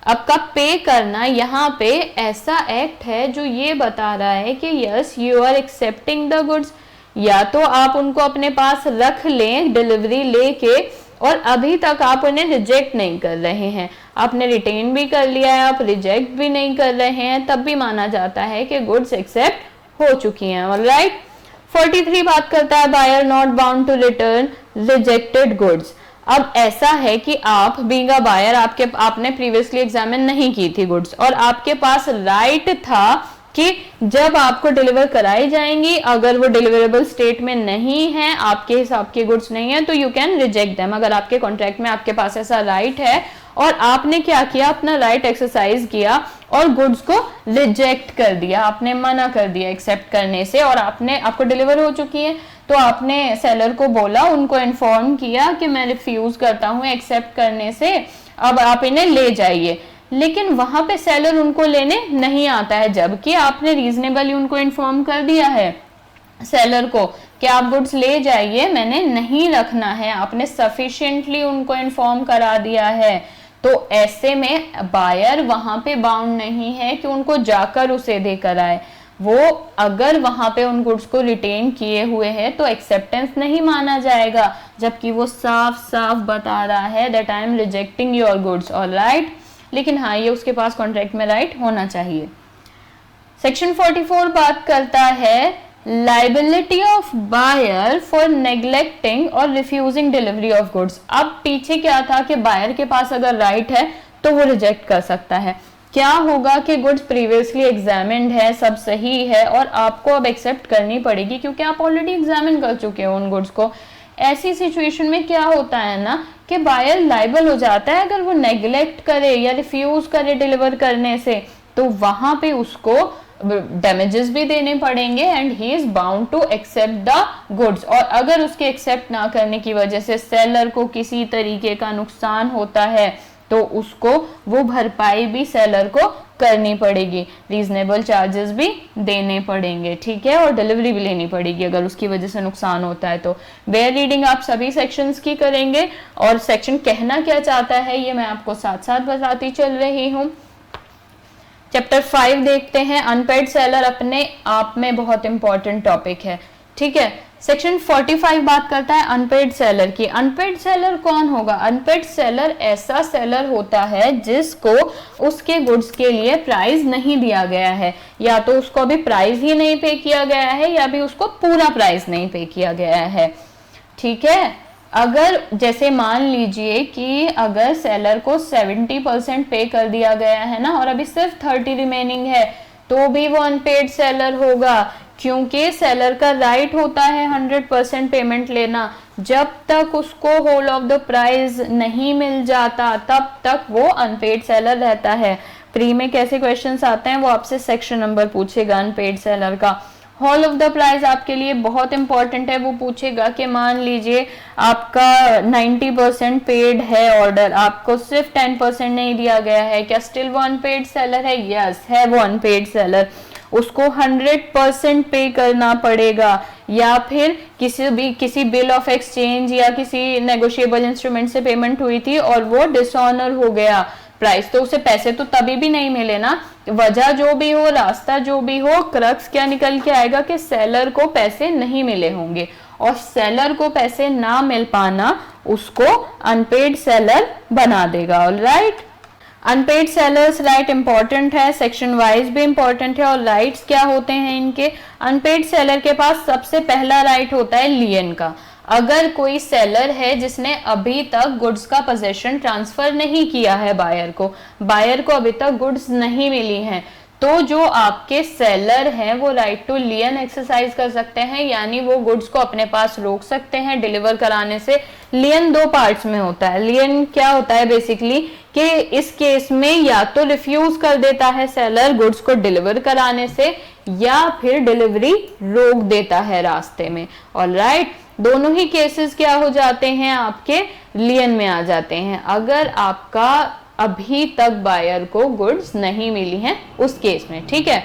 आपका पे करना यहाँ पे ऐसा एक्ट है जो ये बता रहा है कि yes you are accepting the goods. या तो आप उनको अपने पास रख लें डिलीवरी लेके और अभी तक आप उन्हें रिजेक्ट नहीं कर रहे हैं, आपने रिटेन भी कर लिया है, आप रिजेक्ट भी नहीं कर रहे हैं, तब भी माना जाता है कि गुड्स एक्सेप्ट हो चुकी हैं। ऑलराइट, 43 बात करता है buyer not bound to return rejected goods. अब ऐसा है कि आप बीइंग अ बायर आपने प्रीवियसली एग्जामिन नहीं की थी गुड्स और आपके पास राइट था कि जब आपको डिलीवर कराई जाएंगी अगर वो डिलीवरेबल स्टेट में नहीं है, आपके हिसाब के गुड्स नहीं है, तो यू कैन रिजेक्ट देम। अगर आपके कॉन्ट्रैक्ट में आपके पास ऐसा राइट है और आपने क्या किया, अपना राइट एक्सरसाइज किया और गुड्स को रिजेक्ट कर दिया, आपने मना कर दिया एक्सेप्ट करने से और आपको डिलीवर हो चुकी है, तो आपने सेलर को बोला, उनको इन्फॉर्म किया कि मैं रिफ्यूज करता हूँ एक्सेप्ट करने से, अब आप इन्हें ले जाइए। लेकिन वहां पे सेलर उनको लेने नहीं आता है, जबकि आपने रीजनेबली उनको इन्फॉर्म कर दिया है सेलर को कि आप गुड्स ले जाइए, मैंने नहीं रखना है, आपने सफिशिएंटली उनको इन्फॉर्म करा दिया है। तो ऐसे में बायर वहां पे बाउंड नहीं है कि उनको जाकर उसे देकर आए। वो अगर वहां पे उन गुड्स को रिटेन किए हुए है तो एक्सेप्टेंस नहीं माना जाएगा, जबकि वो साफ साफ बता रहा है that I am rejecting your goods. Alright, लेकिन हाँ ये उसके पास कॉन्ट्रैक्ट में राइट होना चाहिए। सेक्शन 44 बात करता है liability of buyer for neglecting और रिफ्यूजिंग डिलीवरी ऑफ गुड्स। अब पीछे क्या था कि बायर के पास अगर राइट है तो वो रिजेक्ट कर सकता है। क्या होगा कि गुड्स प्रीवियसली एग्जामिन्ड है, सब सही है और आपको अब एक्सेप्ट करनी पड़ेगी क्योंकि आप ऑलरेडी एग्जामिन कर चुके हो उन गुड्स को। ऐसी सिचुएशन में क्या होता है ना कि बायर लाइबल हो जाता है अगर वो नेग्लेक्ट करे या रिफ्यूज करे डिलीवर करने से, तो वहां पे उसको डैमेजेस भी देने पड़ेंगे and he is bound to accept the goods. और अगर उसके एक्सेप्ट ना करने की वजह से सेलर को किसी तरीके का नुकसान होता है तो उसको वो भरपाई भी सेलर को करनी पड़ेगी, रीजनेबल चार्जेस भी देने पड़ेंगे, ठीक है, और डिलीवरी भी लेनी पड़ेगी अगर उसकी वजह से नुकसान होता है तो। बेयर रीडिंग आप सभी सेक्शंस की करेंगे और सेक्शन कहना क्या चाहता है ये मैं आपको साथ साथ बताती चल रही हूँ। चैप्टर 5 देखते हैं। अनपेड सेलर अपने आप में बहुत इंपॉर्टेंट टॉपिक है, ठीक है। सेक्शन 45 बात करता है अनपेड सेलर की। अनपेड सेलर कौन होगा? अनपेड सेलर ऐसा सेलर होता है जिसको उसके गुड्स के लिए प्राइस नहीं दिया गया है, या तो उसको अभी प्राइस ही नहीं पे किया गया है या भी उसको पूरा प्राइस नहीं पे किया गया है, ठीक है। अगर जैसे मान लीजिए कि अगर सेलर को 70% पे कर दिया गया है ना और अभी सिर्फ 30 रिमेनिंग है तो भी वो अनपेड सेलर होगा, क्योंकि सेलर का राइट होता है 100% पेमेंट लेना। जब तक उसको होल ऑफ द प्राइस नहीं मिल जाता तब तक वो अनपेड सेलर रहता है। प्री में कैसे क्वेश्चंस आते हैं वो आपसे सेक्शन नंबर पूछेगा अनपेड सेलर का। होल ऑफ द प्राइस आपके लिए बहुत इंपॉर्टेंट है। वो पूछेगा कि मान लीजिए आपका 90% पेड है ऑर्डर, आपको सिर्फ 10% नहीं दिया गया है, क्या स्टिल वो अनपेड सेलर है? यस है वो अनपेड सेलर। उसको 100% पे करना पड़ेगा, या फिर किसी बिल ऑफ एक्सचेंज या किसी नेगोशिएबल इंस्ट्रूमेंट से पेमेंट हुई थी और वो डिसऑनर हो गया प्राइस, तो उसे पैसे तो तभी भी नहीं मिले ना। वजह जो भी हो, रास्ता जो भी हो, क्रक्स क्या निकल के आएगा कि सेलर को पैसे नहीं मिले होंगे, और सेलर को पैसे ना मिल पाना उसको अनपेड सेलर बना देगा। Alright, unpaid sellers right important है, सेक्शन वाइज भी इंपॉर्टेंट है। और राइट्स क्या होते हैं इनके? अनपेड सेलर के पास सबसे पहला राइट होता है लियन का। अगर कोई सेलर है जिसने अभी तक गुड्स का पोजेशन ट्रांसफर नहीं किया है बायर को अभी तक गुड्स नहीं मिली हैं, तो जो आपके सेलर हैं वो राइट टू लियन एक्सरसाइज कर सकते हैं, यानी वो गुड्स को अपने पास रोक सकते हैं डिलीवर कराने से। लियन दो पार्ट्स में होता है। लियन क्या होता है बेसिकली कि इस केस में या तो रिफ्यूज कर देता है सेलर गुड्स को डिलीवर कराने से, या फिर डिलीवरी रोक देता है रास्ते में। ऑलराइट, दोनों ही केसेस क्या हो जाते हैं? आपके लियन में आ जाते हैं अगर आपका अभी तक बायर को गुड्स नहीं मिली हैं उस केस में, ठीक है।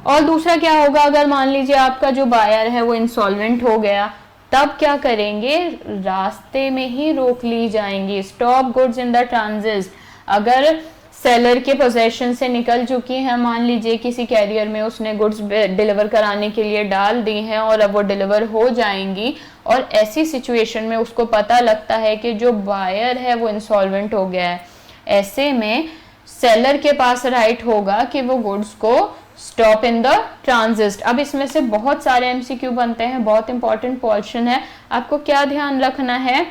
और दूसरा क्या होगा? अगर मान लीजिए आपका जो बायर है वो इंसॉल्वेंट हो गया, तब क्या करेंगे? रास्ते में ही रोक ली जाएंगी, stop goods in the transit. अगर सेलर के पोजेशन से निकल चुकी है, मान लीजिए किसी कैरियर में उसने गुड्स डिलीवर कराने के लिए डाल दी हैं और अब वो डिलीवर हो जाएंगी, और ऐसी सिचुएशन में उसको पता लगता है कि जो बायर है वो इंसॉल्वेंट हो गया है, ऐसे में सेलर के पास राइट होगा कि वो गुड्स को स्टॉप इन द ट्रांजिट। अब इसमें से बहुत सारे एमसीक्यू बनते हैं, बहुत इंपॉर्टेंट पोर्शन है। आपको क्या ध्यान रखना है?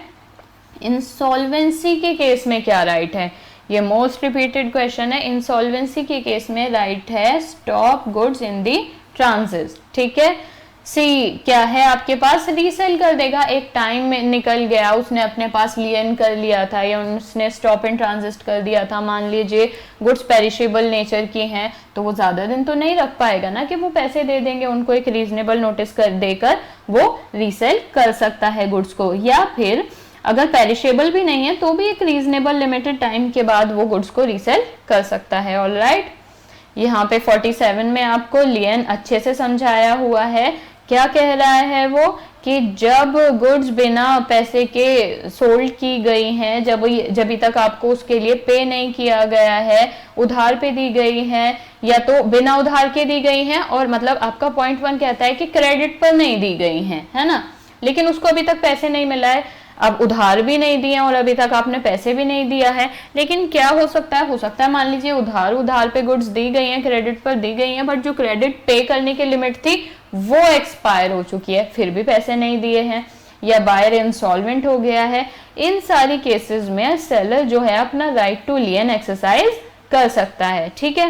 इंसॉल्वेंसी के केस में क्या राइट है? ये मोस्ट रिपीटेड क्वेश्चन है। इंसॉल्वेंसी के केस में राइट है stop goods in the transit, ठीक है। सी क्या है आपके पास? रीसेल कर देगा। एक टाइम में निकल गया, उसने अपने पास लियन कर लिया था या उसने स्टॉप इन ट्रांजिट कर दिया था। मान लीजिए गुड्स पेरिशेबल नेचर की हैं तो वो ज्यादा दिन तो नहीं रख पाएगा ना कि वो पैसे दे देंगे उनको, एक रीजनेबल नोटिस कर देकर वो रीसेल कर सकता है गुड्स को। या फिर अगर पेरिशेबल भी नहीं है तो भी एक रीजनेबल लिमिटेड टाइम के बाद वो गुड्स को रीसेल कर सकता है। ऑलराइट, यहाँ पे 47 में आपको लियन अच्छे से समझाया हुआ है। क्या कह रहा है वो कि जब गुड्स बिना पैसे के सोल्ड की गई हैं, जब अभी तक आपको उसके लिए पे नहीं किया गया है, उधार पे दी गई हैं या तो बिना उधार के दी गई हैं, और मतलब आपका पॉइंट 1 कहता है कि क्रेडिट पर नहीं दी गई हैं, है ना, लेकिन उसको अभी तक पैसे नहीं मिला है। अब उधार भी नहीं दिए और अभी तक आपने पैसे भी नहीं दिया है, लेकिन क्या हो सकता है मान लीजिए उधार पे गुड्स दी गई हैं, क्रेडिट पर दी गई हैं, बट जो क्रेडिट पे करने की लिमिट थी वो एक्सपायर हो चुकी है, फिर भी पैसे नहीं दिए हैं, या बायर इंसॉल्वेंट हो गया है। इन सारी केसेस में सेलर जो है अपना राइट टू लियन एक्सरसाइज कर सकता है। ठीक है,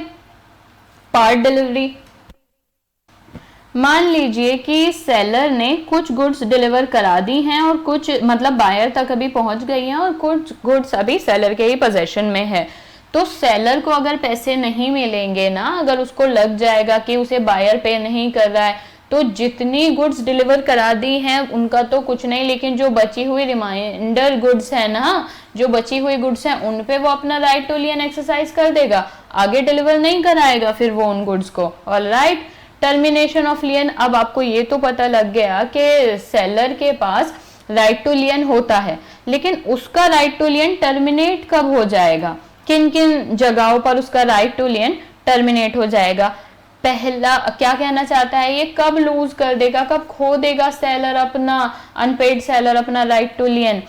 पार्ट डिलीवरी। मान लीजिए कि सेलर ने कुछ गुड्स डिलीवर करा दी हैं और कुछ मतलब बायर तक अभी पहुंच गई हैं और कुछ गुड्स अभी सेलर के ही पोजेशन में है। तो सेलर को अगर पैसे नहीं मिलेंगे ना, अगर उसको लग जाएगा कि उसे बायर पे नहीं कर रहा है, तो जितनी गुड्स डिलीवर करा दी हैं उनका तो कुछ नहीं, लेकिन जो बची हुई रिमाइंडर गुड्स है ना, जो बची हुई गुड्स हैं उन पे वो अपना राइट टू लियन एक्सरसाइज कर देगा, आगे डिलीवर नहीं कराएगा फिर वो उन गुड्स को। Alright, termination of लियन। अब आपको ये तो पता लग गया कि सेलर के पास राइट टू लियन होता है, लेकिन उसका राइट टू लियन टर्मिनेट कब हो जाएगा, किन किन जगहों पर उसका राइट टू लियन टर्मिनेट हो जाएगा। पहला क्या कहना चाहता है ये, कब लूज कर देगा, कब खो देगा सेलर अपना, अनपेड सेलर अपना राइट टू लियन,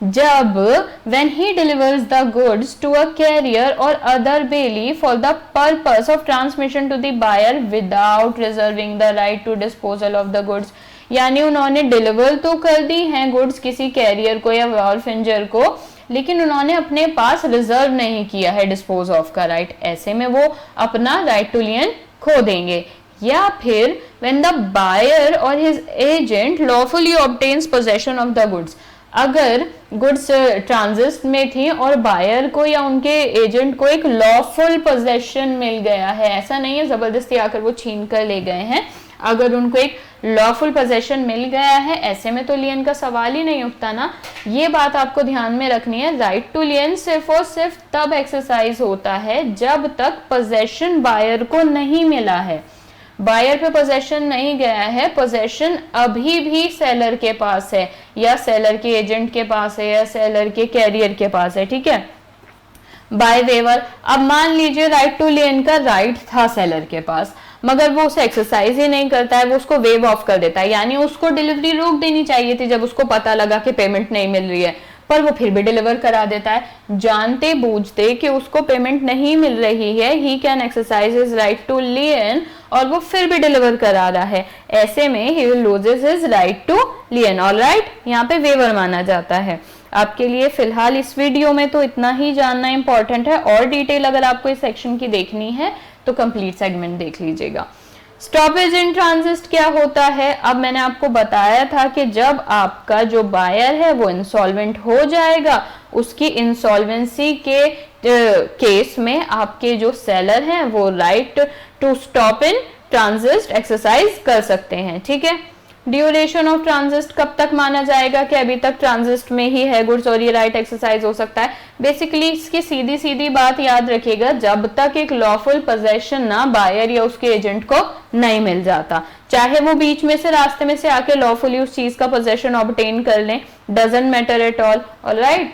जब when he delivers the goods to a carrier or other bailey for the purpose of transmission to the buyer without reserving the right to disposal of the goods। यानी उन्होंने deliver तो कर दी हैं goods किसी career को या वॉल्फिंजर को, लेकिन उन्होंने अपने पास रिजर्व नहीं किया है डिस्पोज ऑफ का राइट, ऐसे में वो अपना राइट टू लियन खो देंगे। या फिर when the buyer or his agent lawfully obtains possession of the goods, अगर गुड्स ट्रांजिट में थी और बायर को या उनके एजेंट को एक लॉफुल पोजेशन मिल गया है, ऐसा नहीं है जबरदस्ती आकर वो छीन कर ले गए हैं, अगर उनको एक लॉफुल पोजेशन मिल गया है, ऐसे में तो लियन का सवाल ही नहीं उठता ना। ये बात आपको ध्यान में रखनी है। राइट टू लियन सिर्फ और सिर्फ तब एक्सरसाइज होता है जब तक पोजेशन बायर को नहीं मिला है, बायर पे पोजेशन नहीं गया है, पोजेशन अभी भी सेलर के पास है या सेलर के एजेंट के पास है या सेलर के कैरियर के पास है। ठीक है, बाय वेवर। अब मान लीजिए राइट टू लियन का राइट था सेलर के पास, मगर वो उसे एक्सरसाइज ही नहीं करता है, वो उसको वेव ऑफ कर देता है, यानी उसको डिलीवरी रोक देनी चाहिए थी जब उसको पता लगा कि पेमेंट नहीं मिल रही है, पर वो फिर भी डिलीवर करा देता है जानते बूझते कि उसको पेमेंट नहीं मिल रही है। He can exercise his right to lien और वो फिर भी डिलीवर करा रहा है, ऐसे में he will loses his right to lien. Alright, यहाँ पे वेवर माना जाता है। आपके लिए फिलहाल इस वीडियो में तो इतना ही जानना इंपॉर्टेंट है, और डिटेल अगर आपको इस सेक्शन की देखनी है तो कंप्लीट सेगमेंट देख लीजिएगा। स्टॉपेज इन ट्रांजिट क्या होता है, अब मैंने आपको बताया था कि जब आपका जो बायर है वो इंसॉल्वेंट हो जाएगा, उसकी इंसॉल्वेंसी के केस में आपके जो सेलर हैं वो right to stop in transit exercise कर सकते हैं। ठीक है, ड्यूरेशन ऑफ ट्रांजिट कब तक माना जाएगा कि अभी तक ट्रांजिट में ही है गुड्स और ये राइट एक्सरसाइज हो सकता है। बेसिकली इसकी सीधी सीधी बात याद रखिएगा, जब तक एक लॉफुल पोजेशन ना बायर या उसके एजेंट को नहीं मिल जाता, चाहे वो बीच में से रास्ते में से आके लॉफुली उस चीज का पोजेशन ऑब्टेन कर लें, doesn't matter at all. Alright,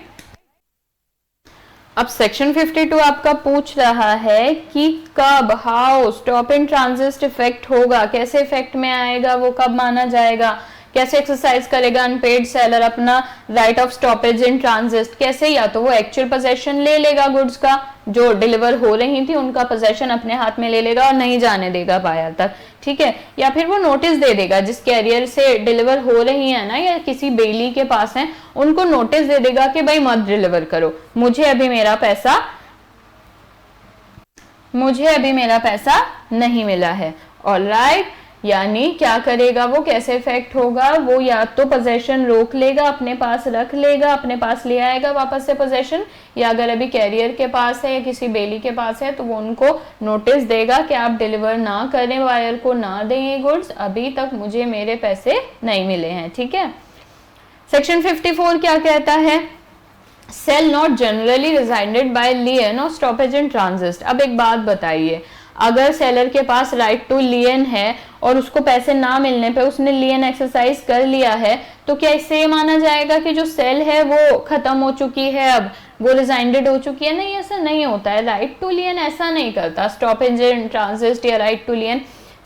अब सेक्शन 52 आपका पूछ रहा है कि कब, how stop in transit effect होगा, कैसे इफेक्ट में आएगा, वो कब माना जाएगा, कैसे एक्सरसाइज करेगा अनपेड सेलर अपना right of stoppage in transit. कैसे, या तो वो एक्चुअल पोजेशन ले लेगा गुड्स का, जो डिलीवर हो रही थी उनका पोजेशन अपने हाथ में ले लेगा और नहीं जाने देगा बायर तक। ठीक है, या फिर वो नोटिस दे देगा, जिस कैरियर से डिलीवर हो रही है ना या किसी बेली के पास है, उनको नोटिस दे देगा कि भाई मत डिलीवर करो, मुझे अभी मेरा पैसा नहीं मिला है। ऑलराइट, यानी क्या करेगा वो, कैसे इफेक्ट होगा, वो या तो पोजेशन रोक लेगा, अपने पास रख लेगा, अपने पास ले आएगा वापस से पोजेशन, या अगर अभी कैरियर के पास है या किसी बेली के पास है तो वो उनको नोटिस देगा कि आप डिलीवर ना करें, बायर को ना दें ये गुड्स, अभी तक मुझे मेरे पैसे नहीं मिले हैं। ठीक है, सेक्शन 54 क्या कहता है, sale not generally rescinded by lien और स्टॉपेज इन ट्रांजिट। अब एक बात बताइए, अगर सेलर के पास राइट टू लियन है और उसको पैसे ना मिलने पे उसने लियन एक्सरसाइज कर लिया है, तो क्या इससे ये माना जाएगा कि जो सेल है वो खत्म हो चुकी है, अब वो रिजाइंडेड हो चुकी है? नहीं, ऐसा नहीं होता है। राइट टू लियन ऐसा नहीं करता, स्टॉपेज इन ट्रांजिट या राइट टू लियन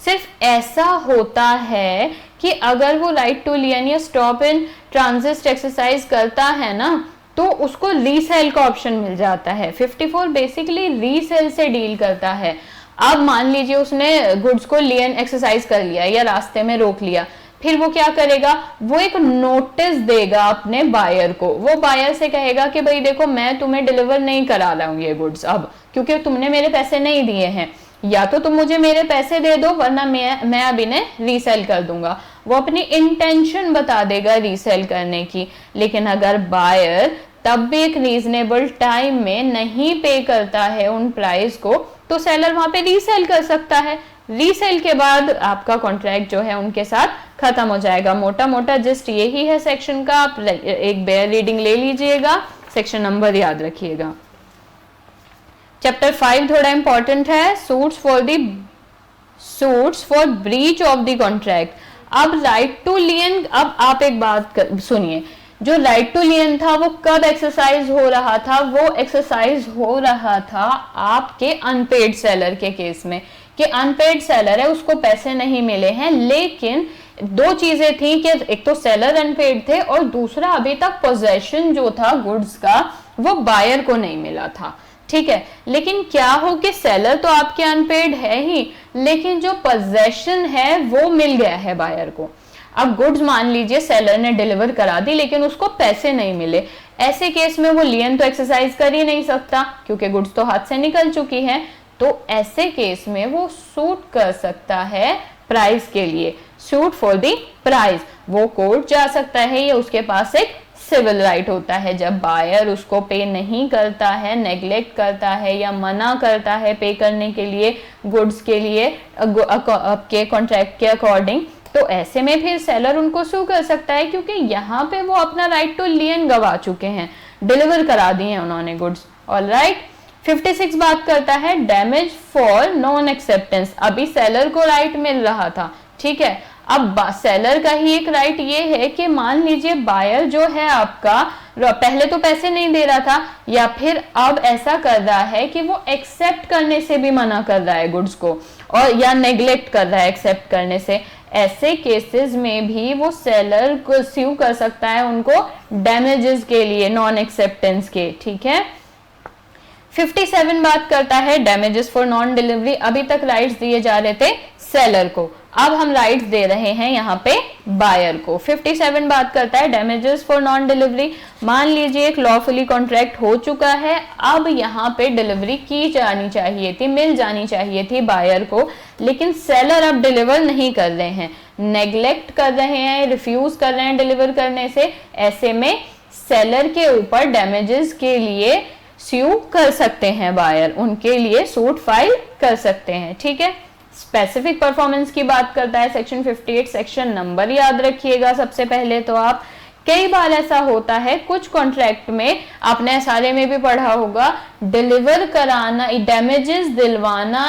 सिर्फ ऐसा होता है कि अगर वो राइट टू लियन या स्टॉप इन ट्रांजिट एक्सरसाइज करता है ना तो उसको रीसेल का ऑप्शन मिल जाता है। 54 बेसिकली रीसेल से डील करता है। अब मान लीजिए उसने गुड्स को लियन एक्सरसाइज कर लिया या रास्ते में रोक लिया, फिर वो क्या करेगा, वो एक नोटिस देगा अपने बायर को। वो बायर से कहेगा कि भाई देखो मैं तुम्हें डिलीवर नहीं करा रहा हूँ ये गुड्स अब, क्योंकि तुमने मेरे पैसे नहीं दिए हैं, या तो तुम मुझे मेरे पैसे दे दो वरना मैं अब इन्हें रीसेल कर दूंगा। वो अपनी इंटेंशन बता देगा रीसेल करने की। लेकिन अगर बायर तब भी एक रीजनेबल टाइम में नहीं पे करता है उन प्राइस को, तो सेलर वहां पे रीसेल कर सकता है। रीसेल के बाद आपका कॉन्ट्रैक्ट जो है उनके साथ खत्म हो जाएगा। मोटा मोटा जस्ट यही है सेक्शन का। आप एक बेयर रीडिंग ले लीजिएगा, सेक्शन नंबर याद रखिएगा। चैप्टर 5 थोड़ा इंपॉर्टेंट है, suits for breach of the contract. अब राइट टू लियन, अब आप एक बात सुनिए, जो राइट टू लियन था वो कब एक्सरसाइज हो रहा था? वो एक्सरसाइज हो रहा था आपके अनपेड सेलर के केस में, कि अनपेड सेलर है, उसको पैसे नहीं मिले हैं, लेकिन दो चीजें थी कि एक तो सेलर अनपेड थे और दूसरा अभी तक पोजेशन जो था गुड्स का वो बायर को नहीं मिला था। ठीक है, लेकिन क्या हो कि सेलर तो आपके अनपेड है ही, लेकिन जो पोजेशन है वो मिल गया है बायर को। अब गुड्स मान लीजिए सेलर ने डिलीवर करा दी लेकिन उसको पैसे नहीं मिले, ऐसे केस में वो लियन तो एक्सरसाइज कर ही नहीं सकता क्योंकि गुड्स तो हाथ से निकल चुकी है। तो ऐसे केस में वो सूट कर सकता है प्राइस के लिए, सूट फॉर द प्राइस। वो कोर्ट जा सकता है या उसके पास एक सिविल राइट होता है। जब बायर उसको पे नहीं करता है, नेग्लेक्ट करता है या मना करता है पे करने के लिए गुड्स के लिए आपके कॉन्ट्रैक्ट के अकॉर्डिंग, तो ऐसे में फिर सेलर उनको सू कर सकता है क्योंकि यहाँ पे वो अपना राइट टू लियन गवा चुके हैं, डिलीवर करा दिए हैं उन्होंने गुड्स। ऑलराइट, 56 बात करता है डैमेज फॉर नॉन एक्सेप्टेंस। अभी सेलर को राइट मिल रहा था, ठीक है, अब सेलर का ही एक राइट ये है कि मान लीजिए बायर जो है आपका पहले तो पैसे नहीं दे रहा था या फिर अब ऐसा कर रहा है कि वो एक्सेप्ट करने से भी मना कर रहा है गुड्स को, और या नेग्लेक्ट कर रहा है एक्सेप्ट करने से। ऐसे केसेस में भी वो सेलर को स्यू कर सकता है उनको डैमेजेस के लिए, नॉन एक्सेप्टेंस के। ठीक है, 57 बात करता है डैमेजेस फॉर नॉन डिलीवरी। अभी तक राइट्स दिए जा रहे थे सेलर को, अब हम राइट्स दे रहे हैं यहाँ पे बायर को। 57 बात करता है डैमेजेस फॉर नॉन डिलीवरी। मान लीजिए एक लॉफुली कॉन्ट्रैक्ट हो चुका है, अब यहाँ पे डिलीवरी की जानी चाहिए थी, मिल जानी चाहिए थी बायर को, लेकिन सेलर अब डिलीवर नहीं कर रहे हैं, नेग्लेक्ट कर रहे हैं, रिफ्यूज कर रहे हैं डिलीवर करने से। ऐसे में सेलर के ऊपर डैमेजेस के लिए स्यू कर सकते हैं बायर, उनके लिए सूट फाइल कर सकते हैं। ठीक है, स्पेसिफिक परफॉर्मेंस की बात करता है सेक्शन 58। सेक्शन नंबर याद रखिएगा सबसे पहले तो आप। कई बार ऐसा होता है कुछ कॉन्ट्रैक्ट में, आपने सारे में भी पढ़ा होगा, डिलीवर कराना, डैमेजेस दिलवाना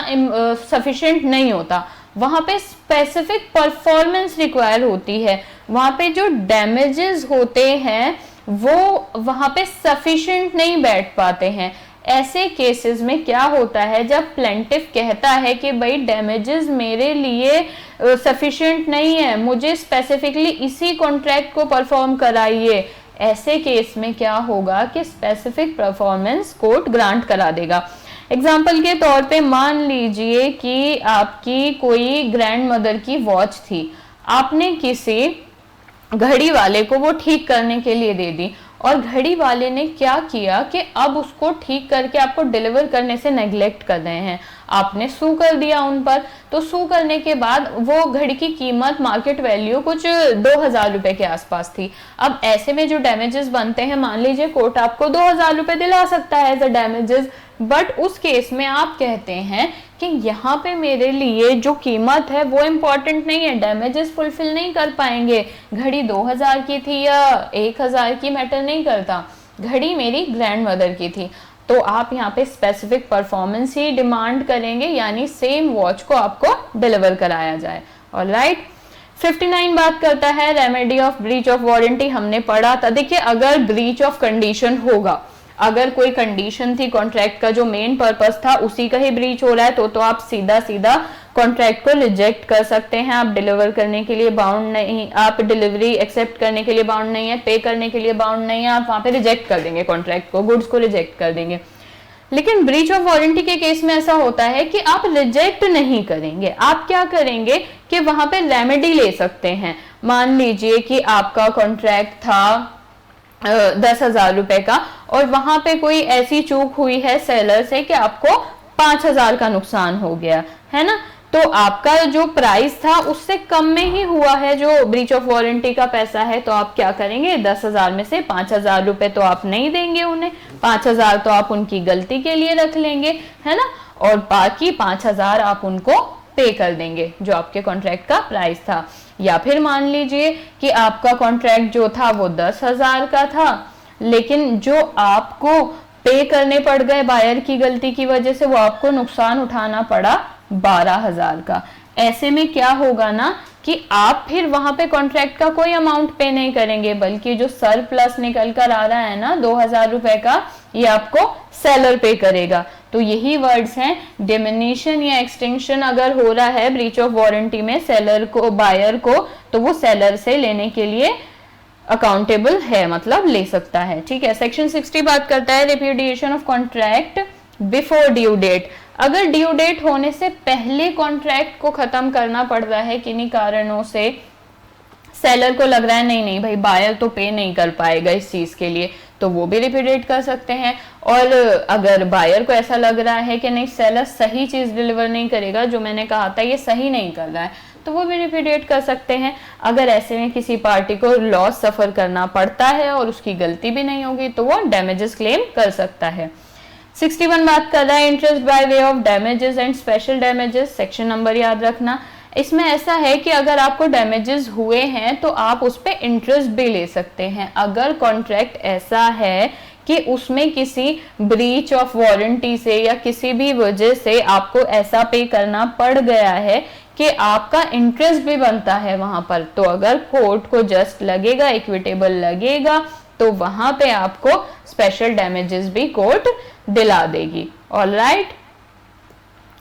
सफिशिएंट नहीं होता, वहां पे स्पेसिफिक परफॉर्मेंस रिक्वायर होती है, वहां पे जो डैमेजेस होते हैं वो वहां पे सफिशिएंट नहीं बैठ पाते हैं। ऐसे केसेस में क्या होता है, जब प्लेंटिफ कहता है कि भाई डैमेजेस मेरे लिए सफिशिएंट नहीं है, मुझे स्पेसिफिकली इसी कॉन्ट्रैक्ट को परफॉर्म कराइए, ऐसे केस में क्या होगा कि स्पेसिफिक परफॉर्मेंस कोर्ट ग्रांट करा देगा। एग्जाम्पल के तौर पे मान लीजिए कि आपकी कोई ग्रैंड मदर की वॉच थी, आपने किसी घड़ी वाले को वो ठीक करने के लिए दे दी, और घड़ी वाले ने क्या किया कि अब उसको ठीक करके आपको डिलीवर करने से नेग्लेक्ट कर रहे हैं, आपने सू कर दिया उन पर। तो सू करने के बाद वो घड़ी की कीमत मार्केट वैल्यू कुछ 2000 रुपए के आसपास थी। अब ऐसे में जो डैमेजेस बनते हैं, मान लीजिए कोर्ट आपको 2000 रुपए दिला सकता है एज अ डैमेजेस, बट उस केस में आप कहते हैं कि यहाँ पे मेरे लिए जो कीमत है वो इम्पोर्टेंट नहीं है, डैमेजेस फुलफिल नहीं कर पाएंगे, घड़ी 2000 की थी या 1000 की मैटर नहीं करता, घड़ी मेरी ग्रैंड मदर की थी। तो आप यहाँ पे स्पेसिफिक परफॉर्मेंस ही डिमांड करेंगे, यानी सेम वॉच को आपको डिलीवर कराया जाए। ऑलराइट, 59 बात करता है remedy of breach of warranty. हमने पढ़ा था, देखिए अगर ब्रीच ऑफ कंडीशन होगा, अगर कोई कंडीशन थी कॉन्ट्रैक्ट का जो मेन पर्पस था उसी का ही ब्रीच हो रहा है, तो आप सीधा सीधा कॉन्ट्रैक्ट को रिजेक्ट कर सकते हैं, आप डिलीवर करने के लिए बाउंड नहीं, आप डिलीवरी एक्सेप्ट करने के लिए बाउंड नहीं है, पे करने के लिए बाउंड नहीं है, आप वहां पे रिजेक्ट कर देंगे कॉन्ट्रैक्ट को, गुड्स को रिजेक्ट कर देंगे। लेकिन ब्रीच ऑफ वारंटी के केस में ऐसा होता है कि आप रिजेक्ट नहीं करेंगे, आप क्या करेंगे कि वहां पे रेमेडी ले सकते हैं। मान लीजिए कि आपका कॉन्ट्रैक्ट था 10,000 रुपए का और वहां पे कोई ऐसी चूक हुई है सेलर से कि आपको 5,000 का नुकसान हो गया है ना, तो आपका जो प्राइस था उससे कम में ही हुआ है जो ब्रीच ऑफ वारंटी का पैसा है, तो आप क्या करेंगे, 10,000 में से 5,000 रुपए तो आप नहीं देंगे उन्हें, 5,000 तो आप उनकी गलती के लिए रख लेंगे, है ना, और बाकी 5,000 आप उनको पे कर देंगे जो आपके कॉन्ट्रैक्ट का प्राइस था। या फिर मान लीजिए कि आपका कॉन्ट्रैक्ट जो था वो 10,000 का था, लेकिन जो आपको पे करने पड़ गए बायर की गलती की वजह से, वो आपको नुकसान उठाना पड़ा 12,000 का। ऐसे में क्या होगा ना कि आप फिर वहां पे कॉन्ट्रैक्ट का कोई अमाउंट पे नहीं करेंगे, बल्कि जो सरप्लस निकल कर आ रहा है ना 2,000 रुपए का, ये आपको सेलर पे करेगा। तो यही वर्ड्स हैं, डिमिनिशन या एक्सटेंशन अगर हो रहा है ब्रीच ऑफ वारंटी में सेलर को, बायर को, तो वो सेलर से लेने के लिए अकाउंटेबल है, मतलब ले सकता है, ठीक है। सेक्शन 60 बात करता है repudiation of contract before due date. अगर ड्यू डेट होने से पहले कॉन्ट्रैक्ट को खत्म करना पड़ रहा है किन्हीं कारणों से, सेलर को लग रहा है नहीं नहीं भाई बायर तो पे नहीं कर पाएगा इस चीज के लिए, तो वो भी रिप्यूडिएट कर सकते हैं। और अगर बायर को ऐसा लग रहा है कि नहीं सेलर सही चीज डिलीवर नहीं करेगा, जो मैंने कहा था ये सही नहीं कर रहा है, तो वो भी रिप्यूडिएट कर सकते हैं। अगर ऐसे में किसी पार्टी को लॉस सफर करना पड़ता है और उसकी गलती भी नहीं होगी, तो वो डैमेजेस क्लेम कर सकता है। 61 बात कर रहा है interest by way of damages and special damages. Section number याद रखना, इसमें ऐसा है कि अगर आपको डैमेजेस हुए हैं तो आप उस पर इंटरेस्ट भी ले सकते हैं। अगर कॉन्ट्रैक्ट ऐसा है कि उसमें किसी ब्रीच ऑफ वारंटी से या किसी भी वजह से आपको ऐसा पे करना पड़ गया है कि आपका इंटरेस्ट भी बनता है वहां पर, तो अगर कोर्ट को जस्ट लगेगा, इक्विटेबल लगेगा, तो वहां पे आपको स्पेशल डैमेजेस भी कोर्ट दिला देगी। ऑलराइट,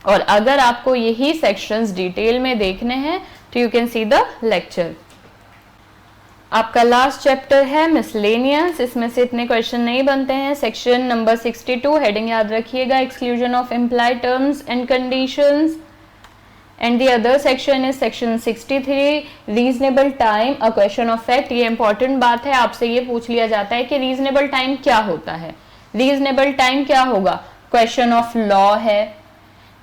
और अगर आपको यही सेक्शंस डिटेल में देखने हैं तो you can see the lecture. आपका लास्ट चैप्टर है मिसलेनियस, इसमें से इतने क्वेश्चन नहीं बनते हैं। सेक्शन नंबर 62, हेडिंग याद रखिएगा, exclusion of implied terms and conditions. And the other section is section 63, reasonable time a question of fact. ये इंपॉर्टेंट बात है, आपसे ये पूछ लिया जाता है कि रीजनेबल टाइम क्या होता है। रीजनेबल टाइम क्या होगा, क्वेश्चन ऑफ लॉ है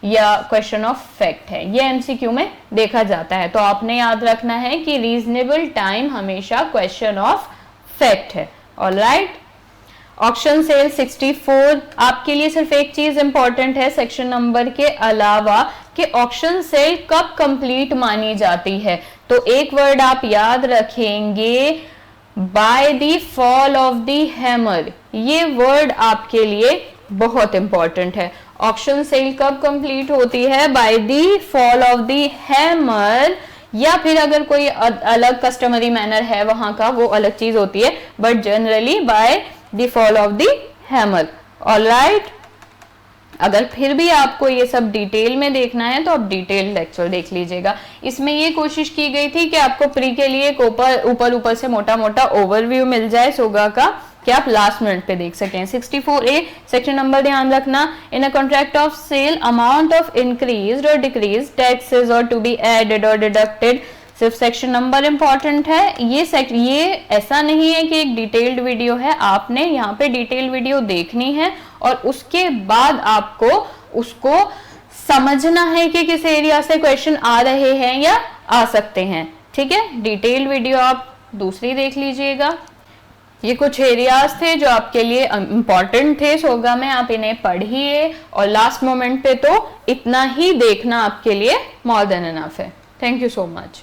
या क्वेश्चन ऑफ फैक्ट है, ये एमसीक्यू में देखा जाता है। तो आपने याद रखना है कि रीजनेबल टाइम हमेशा क्वेश्चन ऑफ फैक्ट है। ऑलराइट, ऑक्शन सेल 64, आपके लिए सिर्फ एक चीज इंपॉर्टेंट है सेक्शन नंबर के अलावा कि ऑक्शन सेल कब कंप्लीट मानी जाती है। तो एक वर्ड आप याद रखेंगे, by the fall of the hammer. ये वर्ड आपके लिए बहुत इंपॉर्टेंट है। ऑक्शन सेल कब कंप्लीट होती है, by the fall of the hammer, या फिर अगर कोई अलग कस्टमरी मैनर है वहां का, वो अलग चीज होती है, but generally by the fall of the hammer. Alright, अगर फिर भी आपको ये सब डिटेल में देखना है तो आप डिटेल लेक्चर देख लीजिएगा। इसमें ये कोशिश की गई थी कि आपको प्री के लिए एक ऊपर से मोटा मोटा ओवरव्यू मिल जाए सोगा का, कि आप लास्ट मिनट पे देख सकें। 64A सेक्शन नंबर ध्यान रखना, in a contract of sale amount of increase और डिक्रीज टैक्सेस और टू बी एडेड और डिडक्टेड। सिर्फ सेक्शन नंबर इंपॉर्टेंट है। ये ऐसा नहीं है कि एक डिटेल्ड वीडियो है, आपने यहाँ पे डिटेल्ड वीडियो देखनी है और उसके बाद आपको उसको समझना है कि किस एरिया से क्वेश्चन आ रहे हैं या आ सकते हैं। ठीक है, डिटेल्ड वीडियो आप दूसरी देख लीजिएगा। ये कुछ एरियाज थे जो आपके लिए इंपॉर्टेंट थे सोगा में, आप इन्हें पढ़िए और लास्ट मोमेंट पे तो इतना ही देखना आपके लिए मोर देन इनफ है। Thank you so much.